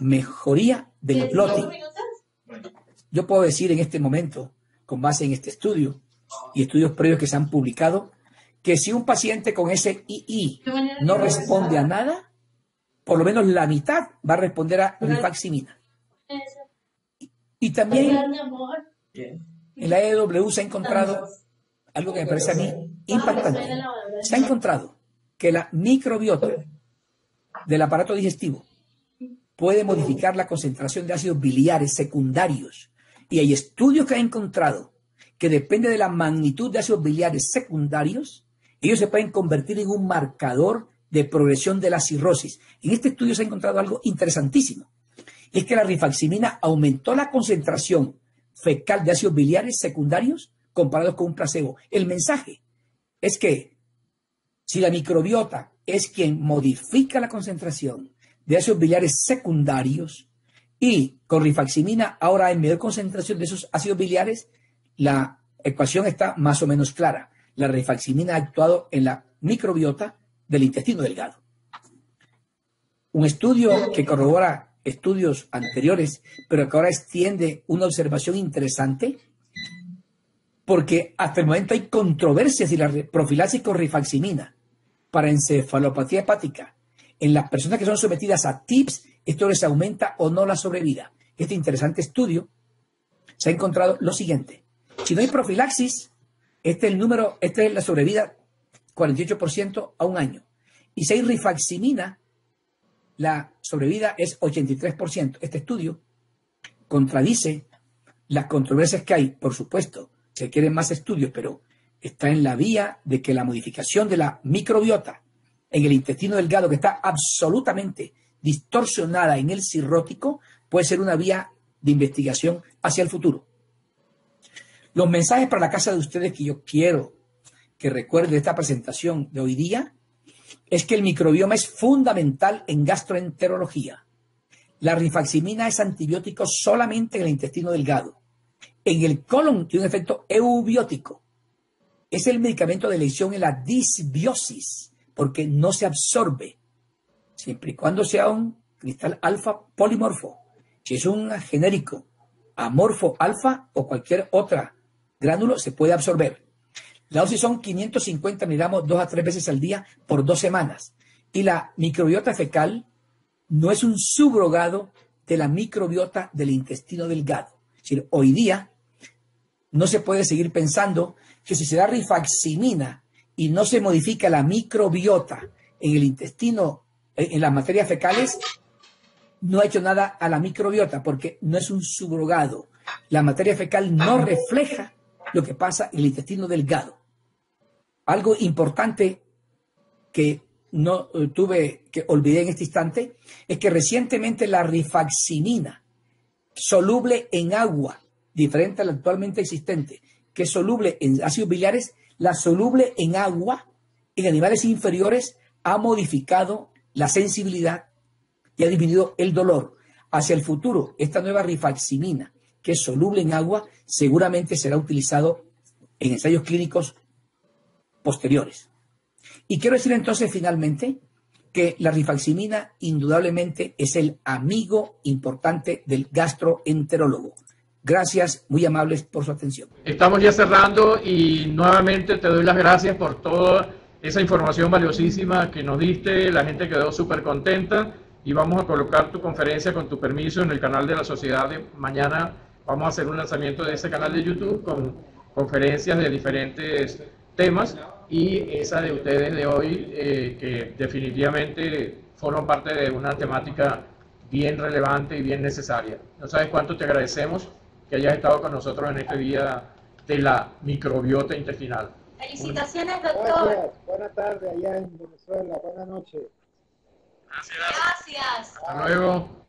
mejoría del bloating. Yo puedo decir en este momento, con base en este estudio y estudios previos que se han publicado, que si un paciente con ese II no responde a nada, por lo menos la mitad va a responder a rifaximina. Y también mi amor. en la EW se ha encontrado algo que me parece a mí impactante. Se ha encontrado que la microbiota del aparato digestivo puede modificar la concentración de ácidos biliares secundarios. Y hay estudios que han encontrado que depende de la magnitud de ácidos biliares secundarios, ellos se pueden convertir en un marcador de progresión de la cirrosis. En este estudio se ha encontrado algo interesantísimo. Es que la rifaximina aumentó la concentración fecal de ácidos biliares secundarios comparados con un placebo. El mensaje es que si la microbiota es quien modifica la concentración de ácidos biliares secundarios y con rifaximina ahora hay mayor concentración de esos ácidos biliares, la ecuación está más o menos clara. La rifaximina ha actuado en la microbiota del intestino delgado. Un estudio que corrobora estudios anteriores, pero que ahora extiende una observación interesante, porque hasta el momento hay controversias si la profilaxis con rifaximina para encefalopatía hepática en las personas que son sometidas a TIPS, esto les aumenta o no la sobrevida. Este interesante estudio se ha encontrado lo siguiente: si no hay profilaxis, este es la sobrevida 48% a un año. Y si hay rifaximina, la sobrevida es 83%. Este estudio contradice las controversias que hay. Por supuesto, se quieren más estudios, pero está en la vía de que la modificación de la microbiota en el intestino delgado, que está absolutamente distorsionada en el cirrótico, puede ser una vía de investigación hacia el futuro. Los mensajes para la casa de ustedes que yo quiero que recuerden de esta presentación de hoy día es que el microbioma es fundamental en gastroenterología. La rifaximina es antibiótico solamente en el intestino delgado. En el colon tiene un efecto eubiótico. Es el medicamento de elección en la disbiosis, porque no se absorbe, siempre y cuando sea un cristal alfa polimorfo. Si es un genérico amorfo alfa o cualquier otra gránulo, se puede absorber. La dosis son 550 miligramos 2 a 3 veces al día por 2 semanas. Y la microbiota fecal no es un subrogado de la microbiota del intestino delgado. Es decir, hoy día no se puede seguir pensando que si se da rifaximina y no se modifica la microbiota en el intestino, en las materias fecales, no ha hecho nada a la microbiota, porque no es un subrogado. La materia fecal no refleja lo que pasa en el intestino delgado. Algo importante que no que olvidé en este instante es que recientemente la rifaximina, soluble en agua, diferente a la actualmente existente, que es soluble en ácidos biliares, la soluble en agua en animales inferiores ha modificado la sensibilidad y ha disminuido el dolor. Hacia el futuro, esta nueva rifaximina, que es soluble en agua, seguramente será utilizado en ensayos clínicos posteriores. Y quiero decir entonces finalmente que la rifaximina indudablemente es el amigo importante del gastroenterólogo. Gracias, muy amables por su atención. Estamos ya cerrando y nuevamente te doy las gracias por toda esa información valiosísima que nos diste. La gente quedó súper contenta y vamos a colocar tu conferencia con tu permiso en el canal de la sociedad. Mañana vamos a hacer un lanzamiento de ese canal de YouTube con conferencias de diferentes temas y esa de ustedes de hoy que definitivamente forman parte de una temática bien relevante y bien necesaria. No sabes cuánto te agradecemos que hayas estado con nosotros en este día de la microbiota intestinal. Felicitaciones, doctor. Gracias. Buenas tardes allá en Venezuela. Buenas noches. Gracias. Gracias. Hasta luego.